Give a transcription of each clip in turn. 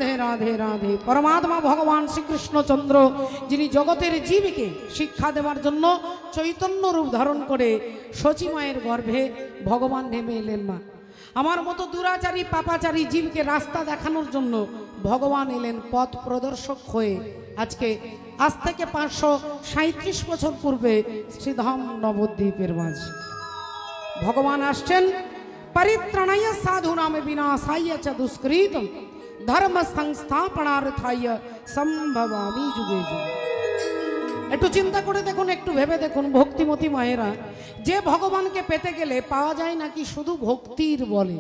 রাধে রাধে রাধে। পরমাত্মা ভগবান শ্রীকৃষ্ণচন্দ্র যিনি জগতের জীবকে শিক্ষা দেওয়ার জন্য চৈতন্য রূপ ধারণ করে শচী মায়ের গর্ভে ভগবান নেমে এলেন। মা আমার মতো দুরাচারী পাপাচারী জীবকে রাস্তা দেখানোর জন্য ভগবান এলেন পথ প্রদর্শক হয়ে। আজকে আজ থেকে 537 বছর পূর্বে শ্রীধাম নবদ্বীপের মাঝে ভগবান আসছেন परित्राणाय साधूनां विनाशाय च दुष्कृतं धर्म संस्थापनार्थाय संभवामि जुगे जुगे। একটু চিন্তা করে দেখুন, একটু ভেবে দেখুন ভক্তিমতী মায়েরা, যে ভগবানকে পেতে গেলে পাওয়া যায় নাকি শুধু ভক্তির বলে,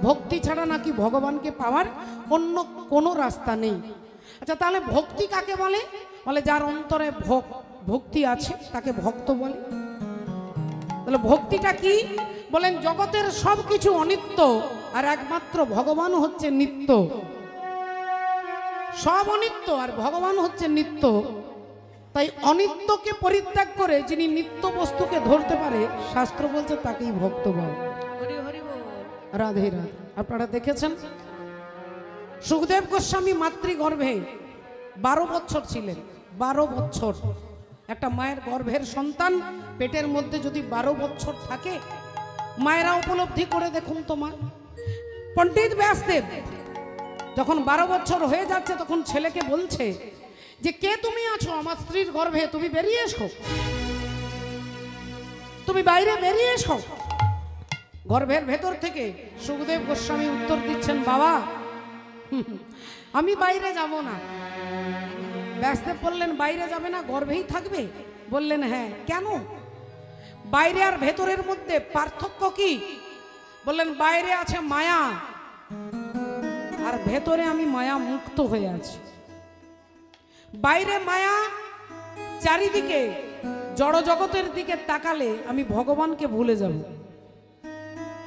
ভক্তি ছাড়া নাকি ভগবানকে পাওয়ার অন্য কোনো রাস্তা নেই। আচ্ছা তাহলে ভক্তি কাকে বলে? বলে যার অন্তরে ভক্তি আছে তাকে ভক্ত বলে। তাহলে ভক্তিটা কি? বলেন জগতের সব কিছু অনিত্য আর একমাত্র ভগবান হচ্ছে নিত্য। সব অনিত্য আর ভগবান হচ্ছে নিত্য। তাই অনিত্যকে পরিত্যাগ করে যিনি নিত্য বস্তুকে ধরতে পারে, শাস্ত্র বলছে তাকেই ভক্ত বলে। রাধে রাধে। আপনারা দেখেছেন সুখদেব গোস্বামী মাতৃগর্ভে 12 বছর ছিলেন। 12 বছর একটা মায়ের গর্ভের সন্তান পেটের মধ্যে যদি 12 বছর থাকে, মায়েরা উপলব্ধি করে দেখুন। তোমার পণ্ডিত ব্যাসদেব যখন 12 বছর হয়ে যাচ্ছে তখন ছেলেকে বলছে যে কে তুমি আছো আমার স্ত্রীর গর্ভে, তুমি বেরিয়ে এসো, তুমি বাইরে বেরিয়ে এসো। গর্ভের ভেতর থেকে সুখদেব গোস্বামী উত্তর দিচ্ছেন, বাবা আমি বাইরে যাব না। ব্যাসদেব বললেন বাইরে যাবে না, গর্ভেই থাকবে? বললেন হ্যাঁ। কেন? বাইরে আর ভেতরের মধ্যে পার্থক্য কি? বললেন বাইরে আছে মায়া আর ভেতরে আমি মায়া মুক্ত হয়ে আছি। বাইরে মায়া, চারিদিকে জড় জগতের দিকে তাকালে আমি ভগবানকে ভুলে যাব।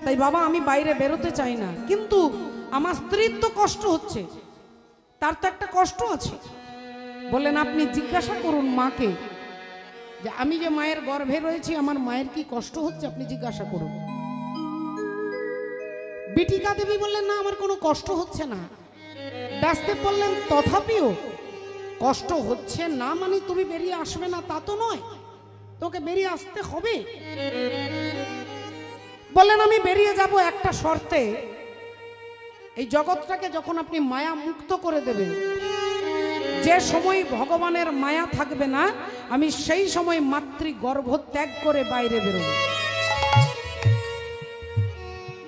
তাই বাবা আমি বাইরে বেরোতে চাই না। কিন্তু আমার স্ত্রীর তো কষ্ট হচ্ছে, তার তো একটা কষ্ট আছে। বললেন আপনি জিজ্ঞাসা করুন মাকে যে আমি যে মায়ের গর্ভে রয়েছি আমার মায়ের কি কষ্ট হচ্ছে, আপনি জিজ্ঞাসা করুন। বিটিকা দেবী বললেন না আমার কোনো কষ্ট হচ্ছে না। ব্যাসদেব বললেন তথাপিও কষ্ট হচ্ছে না মানে তুমি বেরিয়ে আসবে না তা তো নয়, তোকে বেরিয়ে আসতে হবে। বললেন আমি বেরিয়ে যাব একটা শর্তে, এই জগৎটাকে যখন আপনি মায়া মুক্ত করে দেবেন, যে সময় ভগবানের মায়া থাকবে না আমি সেই সময় মাতৃ গর্ভ ত্যাগ করে বাইরে বেরোব।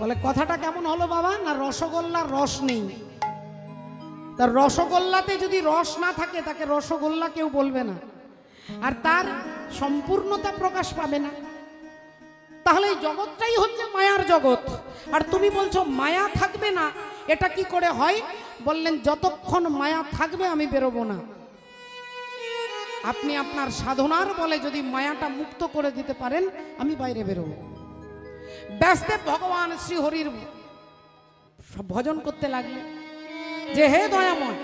বলে কথাটা কেমন হলো বাবা? না রসগোল্লার রস নেই। তার রসগোল্লাতে যদি রস না থাকে তাকে রসগোল্লা কেউ বলবে না, আর তার সম্পূর্ণতা প্রকাশ পাবে না। তাহলে এই জগৎটাই হচ্ছে মায়ার জগৎ, আর তুমি বলছো মায়া থাকবে না, এটা কি করে হয়? বললেন যতক্ষণ মায়া থাকবে আমি বেরোবো না। আপনি আপনার সাধনার বলে যদি মায়াটা মুক্ত করে দিতে পারেন আমি বাইরে বেরোবো। ব্যাসদেব ভগবান শ্রীহরির ভজন করতে লাগলেন যে হে দয়াময়,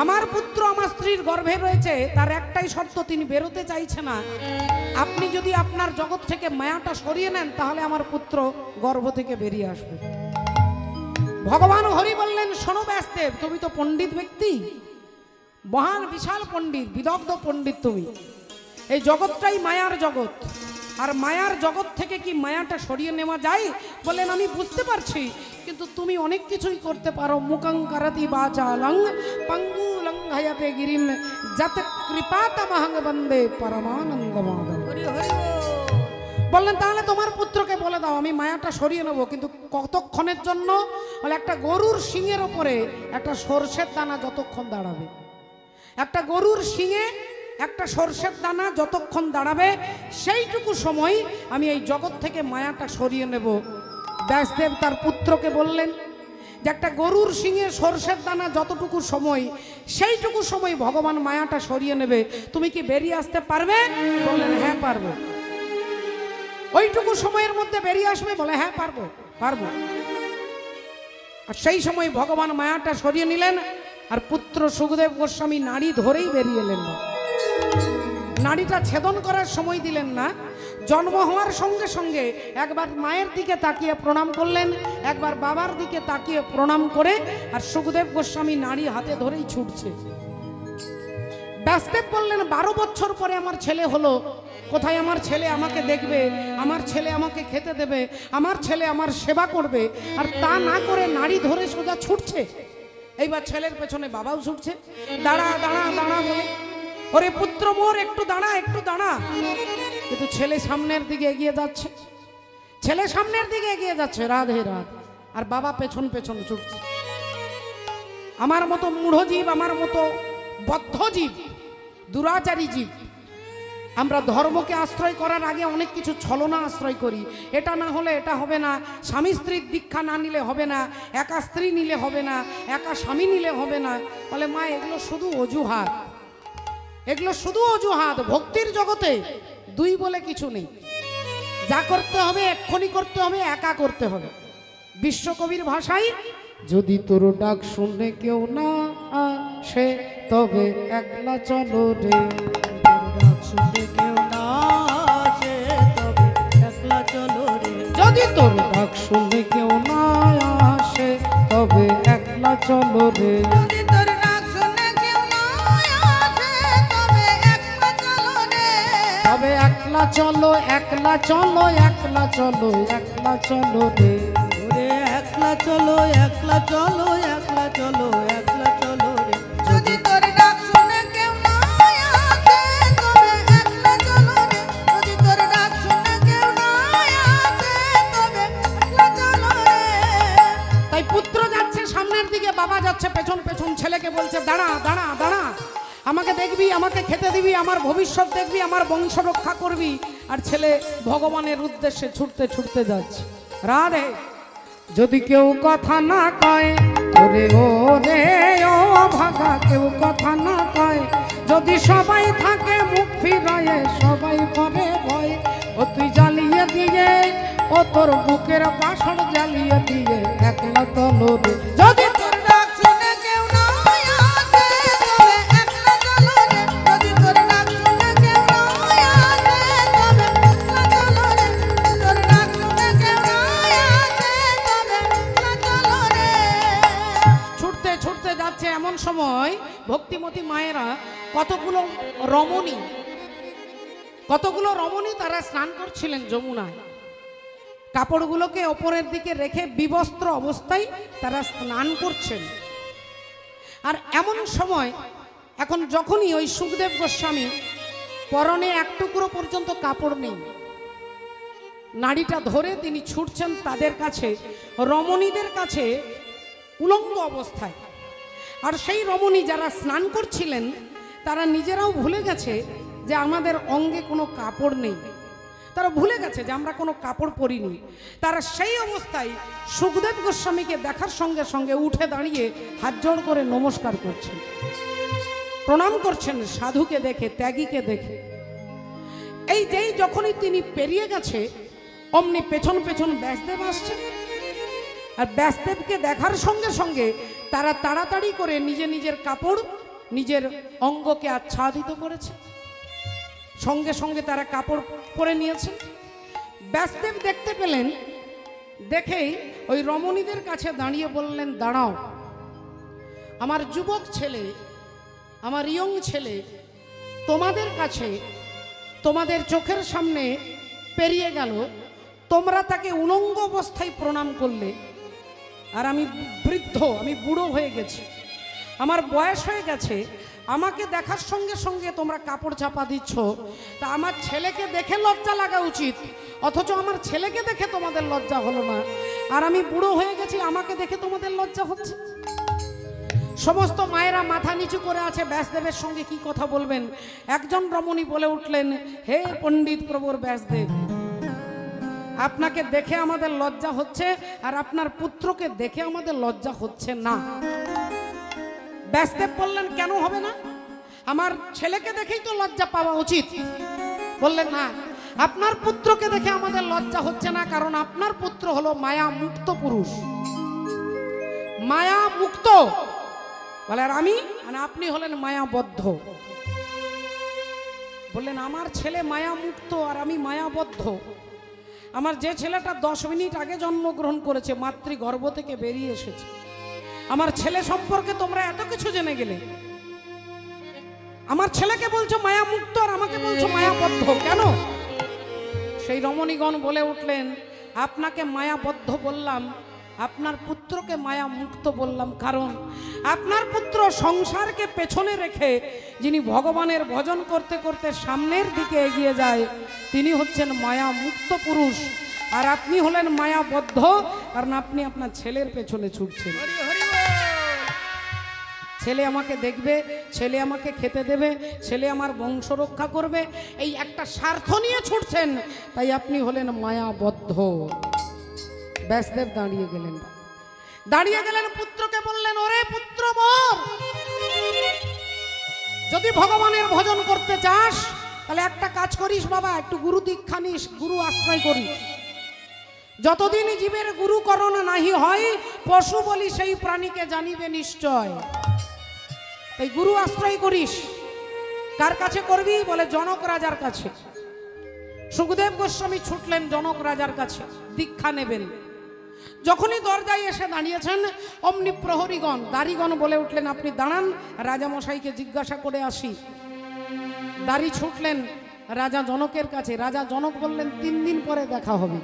আমার পুত্র আমার স্ত্রীর গর্ভে রয়েছে, তার একটাই শর্ত, তিনি বেরোতে চাইছে না। আপনি যদি আপনার জগৎ থেকে মায়াটা সরিয়ে নেন তাহলে আমার পুত্র গর্ভ থেকে বেরিয়ে আসবে। ভগবান হরি বললেন শোনো ব্যাসদেব, তুমি তো পণ্ডিত ব্যক্তি, মহান বিশাল পণ্ডিত, বিদগ্ধ পণ্ডিত তুমি। এই জগৎটাই মায়ার জগৎ, আর মায়ার জগৎ থেকে কি মায়াটা সরিয়ে নেওয়া যায়? বললেন আমি বুঝতে পারছি, কিন্তু তুমি অনেক কিছুই করতে পারো। মুখং করতি বাচালং পঙ্গুলং হয়তে গিরিম যত কৃপাতমহং বন্দে পরমানন্দমাধব। বললেন তাহলে তোমার পুত্রকে বলে দাও আমি মায়াটা সরিয়ে নেবো, কিন্তু কতক্ষণের জন্য? বলে একটা গরুর শিঙের ওপরে একটা সর্ষের দানা যতক্ষণ দাঁড়াবে, একটা গরুর শিঙে একটা সর্ষের দানা যতক্ষণ দাঁড়াবে সেইটুকু সময় আমি এই জগৎ থেকে মায়াটা সরিয়ে নেব। ব্যাসদেব তার পুত্রকে বললেন যে একটা গরুর শিঙে সর্ষের দানা যতটুকু সময়, সেইটুকু সময় ভগবান মায়াটা সরিয়ে নেবে, তুমি কি বেরিয়ে আসতে পারবে? বললেন হ্যাঁ পারবো। ওইটুকু সময়ের মধ্যে বেরিয়ে আসবে? বলে হ্যাঁ পারবো পারবো। আর সেই সময় ভগবান মায়াটা সরিয়ে নিলেন, আর পুত্র সুখদেব গোস্বামী নাড়ি ধরেই বেরিয়ে এলেন। নাড়িটা ছেদন করার সময় দিলেন না, জন্ম হওয়ার সঙ্গে সঙ্গে একবার মায়ের দিকে তাকিয়ে প্রণাম করলেন, একবার বাবার দিকে তাকিয়ে প্রণাম করে আর সুখদেব গোস্বামী নাড়ি হাতে ধরেই ছুটছে। ব্যাসদেব বললেন 12 বছর পরে আমার ছেলে হলো, কোথায় আমার ছেলে আমাকে দেখবে, আমার ছেলে আমাকে খেতে দেবে, আমার ছেলে আমার সেবা করবে, আর তা না করে নাড়ি ধরে সোজা ছুটছে। এইবার ছেলের পেছনে বাবাও ছুটছে, দাঁড়া দাঁড়া দাঁড়া বলে, ওরে পুত্র মোর একটু দাঁড়া একটু দাঁড়া। কিন্তু ছেলে সামনের দিকে এগিয়ে যাচ্ছে, ছেলে সামনের দিকে এগিয়ে যাচ্ছে, রাধে রাধে, আর বাবা পেছন পেছন ছুটছে। আমার মতো মূঢ় জীব, আমার মতো বদ্ধ জীব, দুরাচারী জীব, আমরা ধর্মকে আশ্রয় করার আগে অনেক কিছু ছলনা আশ্রয় করি। এটা না হলে এটা হবে না, স্বামী স্ত্রীর দীক্ষা না নিলে হবে না, একা স্ত্রী নিলে হবে না, একা স্বামী নিলে হবে না। বলে মা এগুলো শুধু অজুহাত, এগুলো শুধু অজুহাত। ভক্তির জগতে দুই বলে কিছু নেই, যা করতে হবে এক্ষুনি করতে হবে, একা করতে হবে। বিশ্বকবির ভাষায়, যদি তোর ডাক শুনে কেউ না আসে তবে একলা চলো রে, শুনে কেউ না আসে তবে একলা চলো রে, যদি তোর ডাক শুনে কেউ না আসে তবে একলা চলো রে, যদি তোর ডাক শুনে কেউ না আসে তবে একলা চলো রে, তবে একলা চলো একলা চলো একলা চলো একলা চলো রে, ওরে একলা চলো একলা চলো একলা চলো একলা চলো রে, যদি তোর ডাক শুনে কেউ না আসে তবে একলা চলো রে, যদি তোর ডাক শুনে কেউ না আসে তবে একলা চলো রে। তাই পুত্র যাচ্ছে সামনের দিকে, বাবা যাচ্ছে পেছন পেছন, ছেলেকে বলছে দাঁড়া দাঁড়া দাঁড়া, আমাকে দেখবি, আমাকে খেতে দিবি, আমার ভবিষ্যৎ দেখবি, আমার বংশ রক্ষা করবি। আর ছেলে ভগবানের উদ্দেশ্যে ছুটতে ছুটতে যাচ্ছে। রাধে, যদি কেউ কথা না কয়, ওরে ও রে ও ভাগা, কেউ কথা না কয়, যদি সবাই থাকে মুখ ফিরায়ে, সবাই করে ভয়, ও তুই জ্বালিয়ে দিয়ে, ও তোর বুকের বাসন জ্বালিয়ে দিয়ে একলা চলো রে, যদি তোর ডাক শুনে কেউ না আসে তবে একলা চলো রে, যদি তোর ডাক শুনে কেউ না আসে তবে একলা চলো রে, তোর ডাক শুনে কেউ না আসে তবে একলা চলো রে। ছুটতে ছুটতে যাচ্ছে। এমন সময় ভক্তিমতী মায়েরা কতগুলো রমণী তারা স্নান করছিলেন যমুনায়। কাপড়গুলোকে ওপরের দিকে রেখে বিবস্ত্র অবস্থায় তারা স্নান করছেন। আর এমন সময় এখন যখনই ওই সুখদেব গোস্বামী পরনে এক টুকরো পর্যন্ত কাপড় নেই, নাড়িটা ধরে তিনি ছুটছেন তাদের কাছে, রমণীদের কাছে উলঙ্গ অবস্থায়। আর সেই রমণী যারা স্নান করছিলেন তারা নিজেরাও ভুলে গেছে যে আমাদের অঙ্গে কোনো কাপড় নেই, তারা ভুলে গেছে যে আমরা কোনো কাপড় পরিনি। তারা সেই অবস্থায় সুখদেব গোস্বামীকে দেখার সঙ্গে সঙ্গে উঠে দাঁড়িয়ে হাত জোড় করে নমস্কার করছেন, প্রণাম করছেন সাধুকে দেখে, ত্যাগীকে দেখে। এই যেই যখনই তিনি পেরিয়ে গেছে, অমনি পেছন পেছন ব্যাসদেব আসছেন। আর ব্যাসদেবকে দেখার সঙ্গে সঙ্গে তারা তাড়াতাড়ি করে নিজের কাপড় নিজের অঙ্গকে আচ্ছাদিত করেছে, সঙ্গে সঙ্গে তারা কাপড় পরে নিয়েছে। ব্যাসদেব দেখতে পেলেন, দেখেই ওই রমণীদের কাছে দাঁড়িয়ে বললেন, দাঁড়াও, আমার যুবক ছেলে, আমার ইয়ং ছেলে তোমাদের কাছে, তোমাদের চোখের সামনে পেরিয়ে গেল, তোমরা তাকে উলঙ্গ অবস্থায় প্রণাম করলে, আর আমি বৃদ্ধ, আমি বুড়ো হয়ে গেছি, আমার বয়স হয়ে গেছে, আমাকে দেখার সঙ্গে সঙ্গে তোমরা কাপড় চাপা দিচ্ছ। তা আমার ছেলেকে দেখে লজ্জা লাগা উচিত, অথচ আমার ছেলেকে দেখে তোমাদের লজ্জা হলো না, আর আমি বুড়ো হয়ে গেছি, আমাকে দেখে তোমাদের লজ্জা হচ্ছে। সমস্ত মায়েরা মাথা নিচু করে আছে, ব্যাসদেবের সঙ্গে কি কথা বলবেন। একজন রমণী বলে উঠলেন, হে পণ্ডিত প্রবর ব্যাসদেব, আপনাকে দেখে আমাদের লজ্জা হচ্ছে, আর আপনার পুত্রকে দেখে আমাদের লজ্জা হচ্ছে না। ব্যাসদেব বললেন, কেন হবে না? আমার ছেলেকে দেখেই তো লজ্জা পাওয়া উচিত। বললেন, না, আপনার পুত্রকে দেখে আমাদের লজ্জা হচ্ছে না, কারণ আপনার পুত্র হলো মায়া মুক্ত পুরুষ, মায়া মুক্ত। বলে, আর আমি, মানে আপনি হলেন মায়াবদ্ধ। বললেন আমার ছেলে মায়া মুক্ত আর আমি মায়াবদ্ধ। আমার যে ছেলেটা 10 মিনিট আগে জন্মগ্রহণ করেছে, মাতৃগর্ভ থেকে বেরিয়ে এসেছে, আমার ছেলে সম্পর্কে তোমরা এত কিছু জেনে গেলে। আমার ছেলেকে বলছো মায়া মুক্ত আর আমাকে বলছো মায়াবদ্ধ কেন? সেই রমণীগণ বলে উঠলেন, আপনাকে মায়াবদ্ধ বললাম, আপনার পুত্রকে মায়া মুক্ত বললাম, কারণ আপনার পুত্র সংসারকে পেছনে রেখে যিনি ভগবানের ভজন করতে করতে সামনের দিকে এগিয়ে যায় তিনি হচ্ছেন মায়া মুক্ত পুরুষ, আর আপনি হলেন মায়াবদ্ধ, কারণ আপনি আপনার ছেলের পেছনে ছুটছেন। ছেলে আমাকে দেখবে, ছেলে আমাকে খেতে দেবে, ছেলে আমার বংশ রক্ষা করবে, এই একটা স্বার্থ নিয়ে ছুটছেন, তাই আপনি হলেন মায়াবদ্ধ। ব্যাসদেব দাঁড়িয়ে গেলেন, পুত্রকে বললেন, ওরে পুত্র মোর, যদি ভগবানের ভজন করতে চাস তাহলে একটা কাজ করিস বাবা, একটু গুরু দীক্ষা নিস, গুরু আশ্রয় করিস। যতদিন জীবের গুরুকরণ নাহি হয়, পশু বলি সেই প্রাণীকে জানিবে নিশ্চয়। তাই গুরু আশ্রয় করিস। কার কাছে করবি? বলে জনক রাজার কাছে। সুখদেব গোস্বামী ছুটলেন জনক রাজার কাছে, দীক্ষা নেবেন। যখনই দরজায় এসে দাঁড়িয়েছেন, অমনি প্রহরীগণ দাড়িগণ বলে উঠলেন, আপনি দাঁড়ান, রাজামশাইকে জিজ্ঞাসা করে আসি। দাড়ি ছুটলেন রাজা জনকের কাছে। রাজা জনক বললেন, 3 দিন পরে দেখা হবে,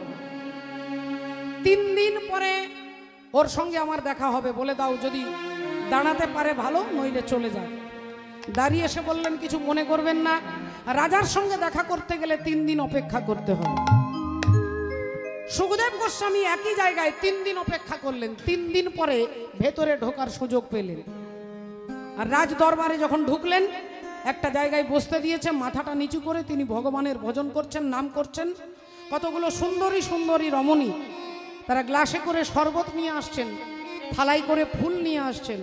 3 দিন পরে ওর সঙ্গে আমার দেখা হবে, বলে দাও, যদি দাঁড়াতে পারে ভালো, নইলে চলে যাও। দাঁড়িয়ে এসে বললেন, কিছু মনে করবেন না, রাজার সঙ্গে দেখা করতে গেলে 3 দিন অপেক্ষা করতে হবে। সুখদেব গোস্বামী একই জায়গায় 3 দিন অপেক্ষা করলেন। 3 দিন পরে ভেতরে ঢোকার সুযোগ পেলেন। আর রাজ দরবারে যখন ঢুকলেন, একটা জায়গায় বসতে দিয়েছে, মাথাটা নিচু করে তিনি ভগবানের ভজন করছেন, নাম করছেন। কতগুলো সুন্দরী সুন্দরী রমণী তারা গ্লাসে করে শরবত নিয়ে আসছেন, থালাই করে ফুল নিয়ে আসছেন,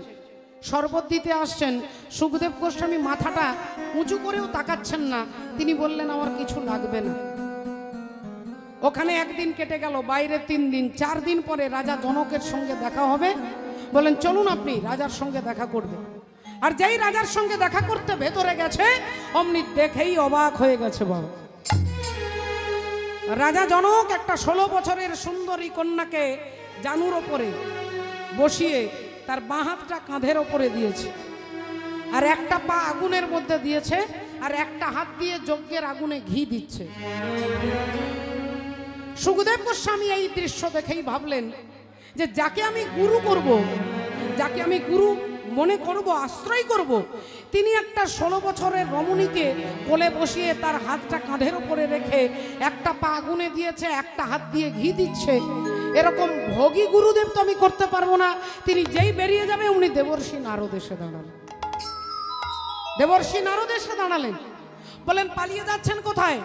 শরবত দিতে আসছেন। সুখদেব গোস্বামী মাথাটা উঁচু করেও তাকাচ্ছেন না। তিনি বললেন, আমার কিছু লাগবে না। ওখানে 1 দিন কেটে গেল, বাইরে 3 দিন, 4 দিন পরে রাজা জনকের সঙ্গে দেখা হবে। বলেন, চলুন আপনি রাজার সঙ্গে দেখা করবে। আর যেই রাজার সঙ্গে দেখা করতে ভেতরে গেছে, অমনি দেখেই অবাক হয়ে গেছে বাবা। রাজা জনক একটা 16 বছরের সুন্দরী কন্যাকে জানুর ওপরে বসিয়ে তার বাঁ হাতটা কাঁধের ওপরে দিয়েছে, আর একটা পা আগুনের মধ্যে দিয়েছে, আর একটা হাত দিয়ে যজ্ঞের আগুনে ঘি দিচ্ছে। সুখদেব গোস্বামী এই দৃশ্য দেখেই ভাবলেন যে যাকে আমি গুরু করব, যাকে আমি গুরু মনে করব, আশ্রয় করব, তিনি একটা 16 বছরের রমণীকে কোলে বসিয়ে তার হাতটা কাঁধের উপরে রেখে একটা পা আগুনে দিয়েছে, একটা হাত দিয়ে ঘি দিচ্ছে। এরকম ভোগী গুরুদেব তো আমি করতে পারবো না। তিনি যেই বেরিয়ে যাবে, উনি দেবর্ষি নারদ এসে দাঁড়ালেন। দেবর্ষি নারদ এসে দাঁড়ালেন। বলেন, পালিয়ে যাচ্ছেন কোথায়?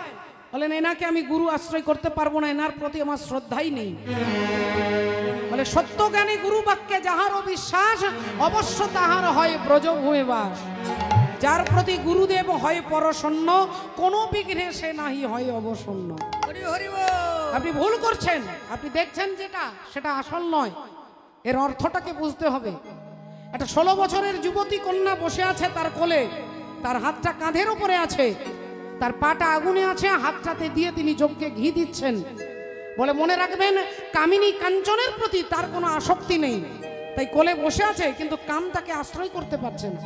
বলেন, এনাকে আমি গুরু আশ্রয় করতে পারবো না, এনার প্রতি আমার শ্রদ্ধাই নেই। বলে, সত্য জ্ঞানী গুরু বাক্যে যাহারও বিশ্বাস, অবশ্য তাহার হয় ব্রজভূমে বাস। যার প্রতি গুরুদেব হয় পরশন্ন, কোনো বিঘ্নে সে নাহি হয় অবসন্ন। আপনি ভুল করছেন, আপনি দেখছেন যেটা, সেটা আসল নয়। এর অর্থটাকে বুঝতে হবে। একটা 16 বছরের যুবতী কন্যা বসে আছে তার কোলে, তার হাতটা কাঁধের উপরে আছে, তার পাটা আগুনে আছে, হাতটাতে দিয়ে তিনি যজ্ঞে ঘি দিচ্ছেন। বলে, মনে রাখবেন, কামিনী কাঞ্চনের প্রতি তার কোনো আসক্তি নেই, তাই কোলে বসে আছে, কিন্তু কাম তাকে আশ্রয় করতে পারছে না।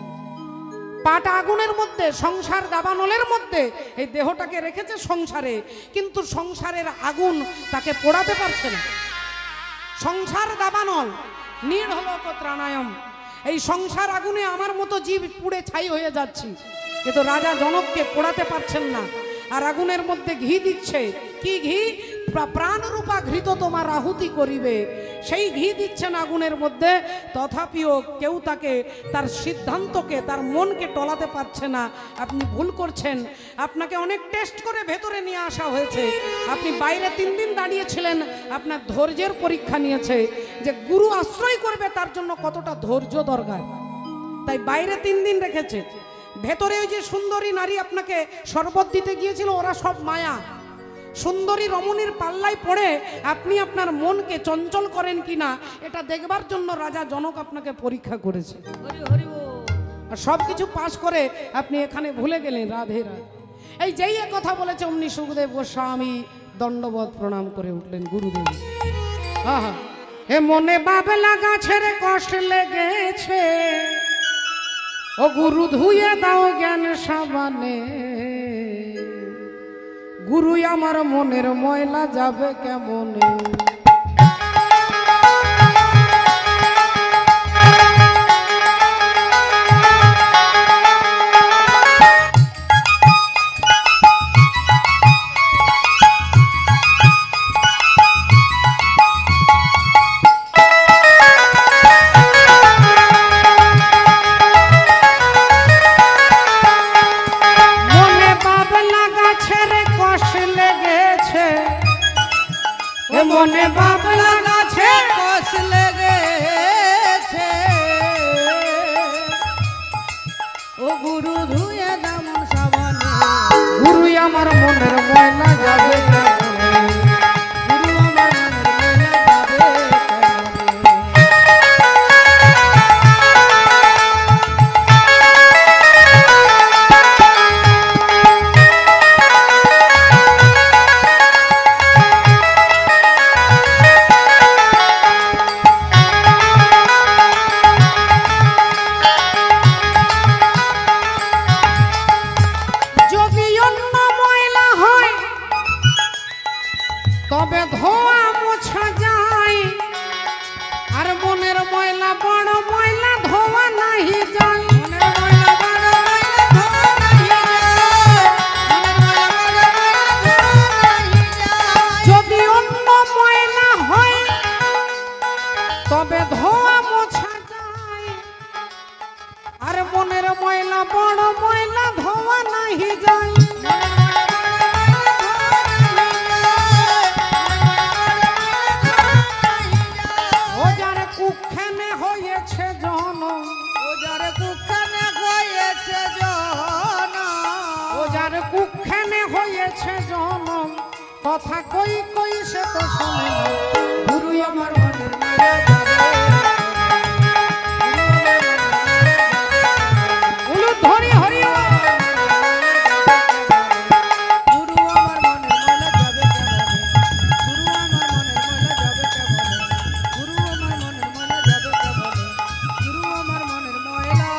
পাটা আগুনের মধ্যে, সংসার দাবানলের মধ্যে এই দেহটাকে রেখেছে সংসারে, কিন্তু সংসারের আগুন তাকে পোড়াতে পারছে না। সংসার দাবানল নীড় হলো ত্রাণায়ম। এই সংসার আগুনে আমার মতো জীব পুড়ে ছাই হয়ে যাচ্ছি, কিন্তু রাজা জনককে পোড়াতে পারছেন না। আর আগুনের মধ্যে ঘি দিচ্ছে। কি ঘি? প্রাণরূপা ঘৃত তোমার আহুতি করিবে, সেই ঘি দিচ্ছেন আগুনের মধ্যে। তথাপিও কেউ তাকে, তার সিদ্ধান্তকে, তার মনকে টলাতে পারছে না। আপনি ভুল করছেন। আপনাকে অনেক টেস্ট করে ভেতরে নিয়ে আসা হয়েছে। আপনি বাইরে 3 দিন দাঁড়িয়েছিলেন, আপনার ধৈর্যের পরীক্ষা নিয়েছে যে গুরু আশ্রয় করবে তার জন্য কতটা ধৈর্য দরকার। তাই বাইরে 3 দিন রেখেছে। ভেতরে ওই যে সুন্দরী নারী আপনাকে শরবত দিতে গিয়েছিল, ওরা সব মায়া। সুন্দরী রমণীর পাল্লায় পড়ে আপনি আপনার মনকে চঞ্চল করেন কিনা, এটা দেখবার জন্য রাজা জনক আপনাকে পরীক্ষা করেছে। আর সব কিছু পাশ করে আপনি এখানে ভুলে গেলেন রাধে রাধে। এই যেই এ কথা বলেছে অমনি সুখদেব গোস্বামী দণ্ডবত প্রণাম করে উঠলেন গুরুদেব। আহা, এ মনে বাবলা গাছের কষ্ট লেগেছে, ও গুরু ধুয়ে দাও জ্ঞান সাবানে, গুরু আমার মনের ময়লা যাবে কেমনে। মনে বাবলা গাছে কষ লেগেছে, ও গুরু ধুয়ে দাম সাবানে, গুরু আমার মনের ময়লা যাবে কেমনে, গুরু আমার মনের ময়লা যাবে তবে ধোয়া মোছা যায়, আর মনের ময়লা বড় ময়লা ধোয়া নাহি যায়। যদি অন্য ময়লা হয় তবে ধোয়া মোছা যায়, আর মনের ময়লা বড় ময়লা ধোয়া নাহি যায়। কুখানে হয়েছে জনম, কথা কই কই সে তো শোনে না, গুরু আমার মনের ময়লা যাবে। উলু ধরি হরি গুরু আমার মনের ময়লা যাবে কেমনে, গুরু আমার মনের ময়লা যাবে কেমনে, গুরু আমার মনের ময়লা যাবে কেমনে, গুরু আমার মনের ময়লা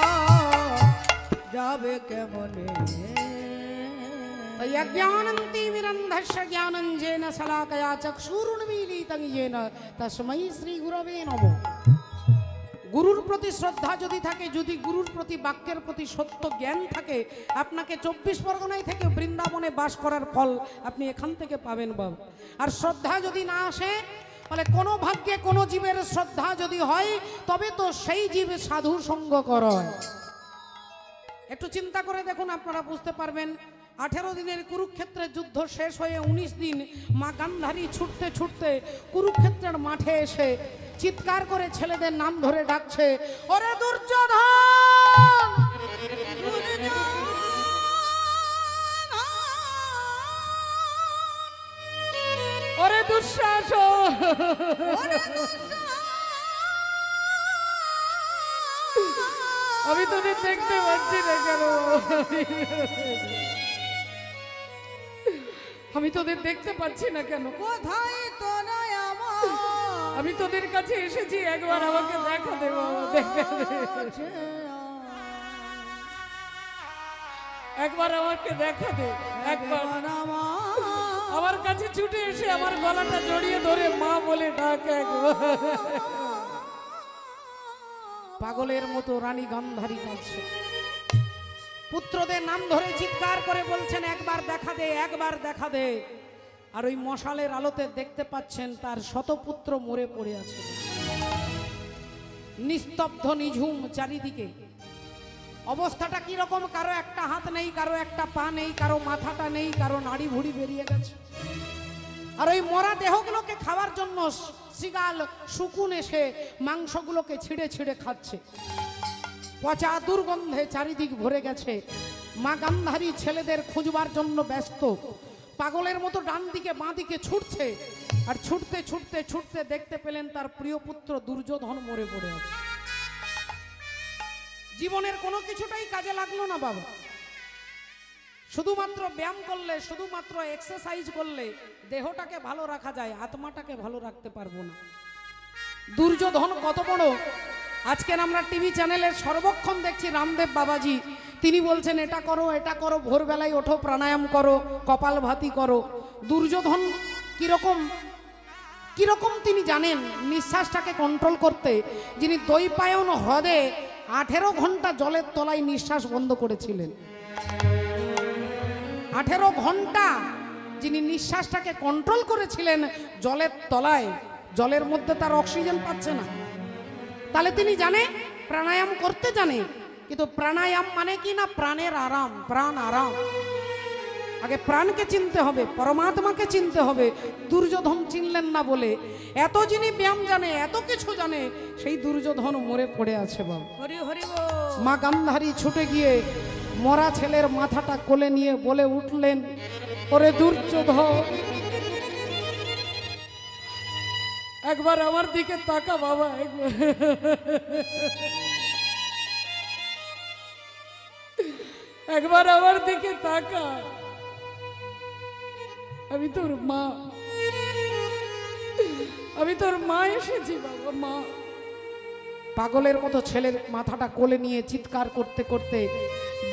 যাবে কেমনে। ज्ञानन्ति विरन्धस्य ज्ञानञ्जेन शलाकया चक्षुरुन्मीलितं येन तस्मै श्री गुरवे नमः। গুরুর প্রতি শ্রদ্ধা যদি থাকে, যদি গুরুর প্রতি বাক্যের প্রতি সত্য জ্ঞান থাকে, আপনাকে 24 পরগনায় থেকে বৃন্দাবনে বাস করার ফল আপনি এখান থেকে পাবেন বাবা। আর শ্রদ্ধা যদি না আসে, বলে কোনো ভাগ্যে কোনো জীবের শ্রদ্ধা যদি হয়, তবে তো সেই জীব সাধু সঙ্গ করে। একটু চিন্তা করে দেখুন, আপনারা বুঝতে পারবেন। 18 দিনের কুরুক্ষেত্রের যুদ্ধ শেষ হয়ে 19 দিন মা গান্ধারী ছুটতে ছুটতে কুরুক্ষেত্রের মাঠে এসে চিৎকার করে ছেলেদের নাম ধরে ডাকছে, ওরে দুর্যোধন, ওরে দুঃশাসন, আমি তোদের দেখতে পাচ্ছি না কেন, আমি তোদের দেখতে পাচ্ছি না কেন, কোথায় তো নয় আমার, আমি তোদের কাছে এসেছি, একবার আমাকে দেখা দে বাবা, দেখা দে, একবার আমাকে দেখা দে, একবার আমার কাছে ছুটে এসে আমার গলাটা জড়িয়ে ধরে মা বলে ডাক একবার। পাগলের মতো রানী গান্ধারী কাঁদছে, পুত্রদের নাম ধরে চিৎকার করে বলছেন, একবার দেখা দে, একবার দেখা দে। আর ওই মশালের আলোতে দেখতে পাচ্ছেন তার শতপুত্র মরে পড়ে আছে, নিস্তব্ধ নিঝুম চারিদিকে। অবস্থাটা কি রকম, কারো একটা হাত নেই, কারো একটা পা নেই, কারো মাথাটা নেই, কারো নাড়ি ভুড়ি বেরিয়ে গেছে। আর ওই মরা দেহগুলোকে খাওয়ার জন্য শিগাল শুকুন এসে মাংসগুলোকে ছিঁড়ে ছিঁড়ে খাচ্ছে। পচা দুর্গন্ধে চারিদিক ভরে গেছে। মা গান্ধারী ছেলেদের খুঁজবার জন্য ব্যস্ত, পাগলের মতো ডান দিকে বাঁ দিকে ছুটছে। আর ছুটতে ছুটতে ছুটতে দেখতে পেলেন তার প্রিয় পুত্র দুর্যোধন মরে পড়ে আছে। জীবনের কোনো কিছুটাই কাজে লাগলো না বাবা, শুধুমাত্র ব্যায়াম করলে, শুধুমাত্র এক্সারসাইজ করলে দেহটাকে ভালো রাখা যায়, আত্মাটাকে ভালো রাখতে পারবো না। দুর্যোধন কত বড়! আজকের আমরা টিভি চ্যানেলের সর্বক্ষণ দেখছি রামদেব বাবাজি, তিনি বলছেন এটা করো, এটা করো, ভোরবেলায় ওঠো, প্রাণায়াম করো, কপালভাতি করো। দুর্যোধন কিরকম কিরকম তিনি জানেন নিঃশ্বাসটাকে কন্ট্রোল করতে, যিনি দ্বৈপায়ন হ্রদে 18 ঘন্টা জলের তলায় নিঃশ্বাস বন্ধ করেছিলেন। 18 ঘন্টা যিনি নিঃশ্বাসটাকে কন্ট্রোল করেছিলেন জলের তলায়, জলের মধ্যে তার অক্সিজেন পাচ্ছে না, তাহলে তিনি জানে প্রাণায়াম করতে জানে। কিন্তু প্রাণায়াম মানে কি না প্রাণের আরাম, প্রাণ আরাম। আগে প্রাণকে চিনতে হবে, পরমাত্মাকে চিনতে হবে। দুর্যোধন চিনলেন না বলে এত যিনি ব্যায়াম জানে, এত কিছু জানে, সেই দুর্যোধন মরে পড়ে আছে। বাবা হরি হরি বল। মা গান্ধারী ছুটে গিয়ে মরা ছেলের মাথাটা কোলে নিয়ে বলে উঠলেন, ওরে দুর্যোধন, একবার আমার দিকে তাকা বাবা, একবার আমার দিকে তাকা, আমি তোর মা, আমি তোর মা এসেছি বাবা, মা। পাগলের মতো ছেলের মাথাটা কোলে নিয়ে চিৎকার করতে করতে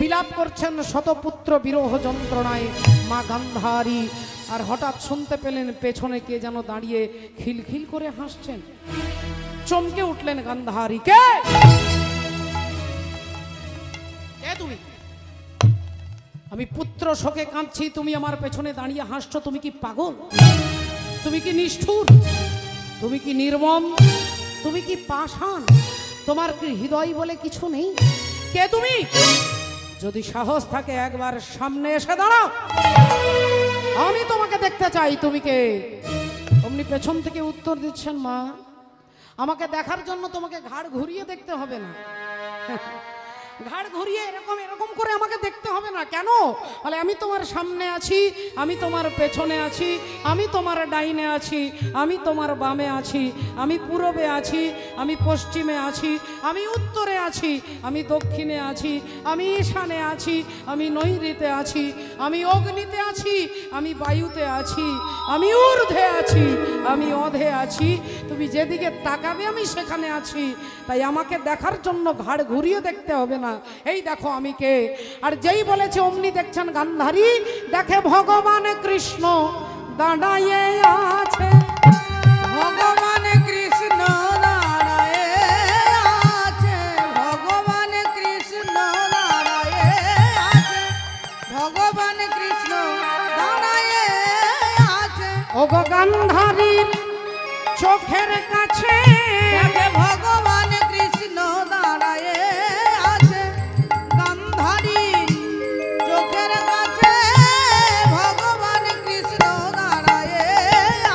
বিলাপ করছেন শতপুত্র বিরহ যন্ত্রণায় মা গান্ধারী। আর হঠাৎ শুনতে পেলেন পেছনে কে যেন দাঁড়িয়ে খিলখিল করে হাসছেন। চমকে উঠলেন গান্ধারী, কে তুমি? আমি পুত্র শোকে কাঁদছি, তুমি আমার পেছনে দাঁড়িয়ে হাসছো, তুমি কি পাগল? তুমি কি নিষ্ঠুর? তুমি কি নির্মম? তুমি কি পাষাণ? তোমার কি হৃদয় বলে কিছু নেই? কে তুমি? যদি সাহস থাকে একবার সামনে এসে দাঁড়াও, আমি তোমাকে দেখতে চাই, তুমি কে? অমনি পেছন থেকে উত্তর দিচ্ছেন, মা আমাকে দেখার জন্য তোমাকে ঘাড় ঘুরিয়ে দেখতে হবে না, ঘাড় ঘুরিয়ে এরকম এরকম করে আমাকে দেখতে হবে না। কেন? বলে আমি তোমার সামনে আছি, আমি তোমার পেছনে আছি, আমি তোমার ডাইনে আছি, আমি তোমার বামে আছি, আমি পূরবে আছি, আমি পশ্চিমে আছি, আমি উত্তরে আছি, আমি দক্ষিণে আছি, আমি ঈশানে আছি, আমি নৈঋতে আছি, আমি অগ্নিতে আছি, আমি বায়ুতে আছি, আমি ঊর্ধ্বে আছি, আমি অধে আছি। তুমি যেদিকে তাকাবে আমি সেখানে আছি। তাই আমাকে দেখার জন্য ঘাড় ঘুরিয়ে দেখতে হবে না। এই দেখো আমি কে। আর যেই বলেছে অমনি দেখছেন গান্ধারী দেখে ভগবান কৃষ্ণ দাঁড়ায়ে আছে, ভগবান কৃষ্ণ দাঁড়ায়ে আছে, ভগবান কৃষ্ণ দাঁড়ায়ে আছে, ভগবান কৃষ্ণ দাঁড়ায়ে আছে। ও গো গান্ধারীর চোখের কাছে দেখে ভগবান কৃষ্ণ দাঁড়ায়ে আছে, গান্ধারীর চোখের কাছে ভগবান কৃষ্ণ দাঁড়ায়ে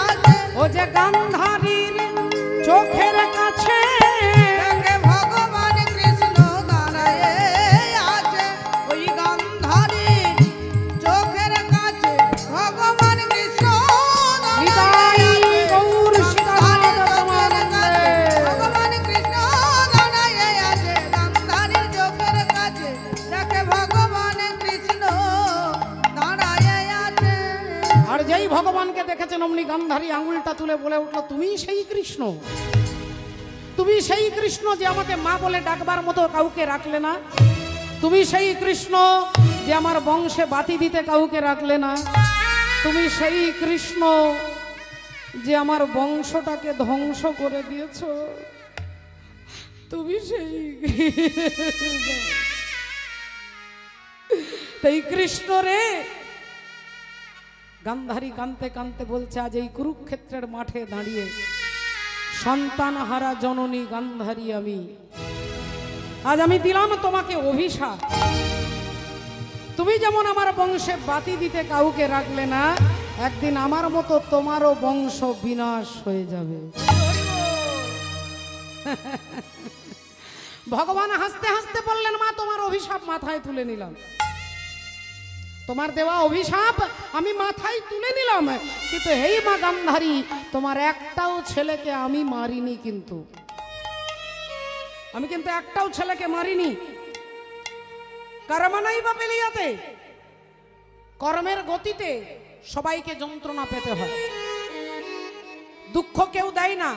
আছে। ও যে গান্ধারীর চোখের কাছে দেখে ভগবান কৃষ্ণ দাঁড়ায়ে আছে, ওই গান্ধারীর চোখের কাছে ভগবান কৃষ্ণ দাঁড়ায়ে আছে। গৌর গান্ধারীর চোখের কাছে ভগবান কৃষ্ণ দাঁড়ায়ে আছে, গান্ধারীর চোখের কাছে দেখে ভগবান কৃষ্ণ দাঁড়ায়ে আছে। আর যেই ভগবানকে দেখেছেন অমনি গান্ধারী আঙুলটা তুলে বলে উঠলো, তুমি সেই কৃষ্ণ, তুমি সেই কৃষ্ণ যে আমাকে মা বলে ডাকবার মতো কাউকে রাখলে না, তুমি সেই কৃষ্ণ যে আমার বংশে বাতি দিতে কাউকে রাখলে না, তুমি সেই কৃষ্ণ যে আমার বংশটাকে ধ্বংস করে দিয়েছো, তুমি সেই তাই কৃষ্ণ রে। গান্ধারী কাঁদতে কাঁদতে বলছে, আজ এই কুরুক্ষেত্রের মাঠে দাঁড়িয়ে সন্তান হারা জননী গান্ধারী আমি, আজ আমি দিলাম তোমাকে অভিশাপ। তুমি যেমন আমার বংশে বাতি দিতে কাউকে রাখলে না, একদিন আমার মতো তোমারও বংশ বিনাশ হয়ে যাবে। ভগবান হাসতে হাসতে বললেন, মা তোমার অভিশাপ মাথায় তুলে নিলাম, তোমার দেওয়া অভিশাপ আমি মাথায় তুলে নিলাম। কিন্তু হেই মা গান্ধারী, তোমার একটাও ছেলেকে আমি মারিনি, কিন্তু আমি কিন্তু একটাও ছেলেকে মারিনি। কারমানাই বা পেলিয়াতে কর্মের গতিতে সবাইকে যন্ত্রণা পেতে হয়। দুঃখ কেউ দেয় না,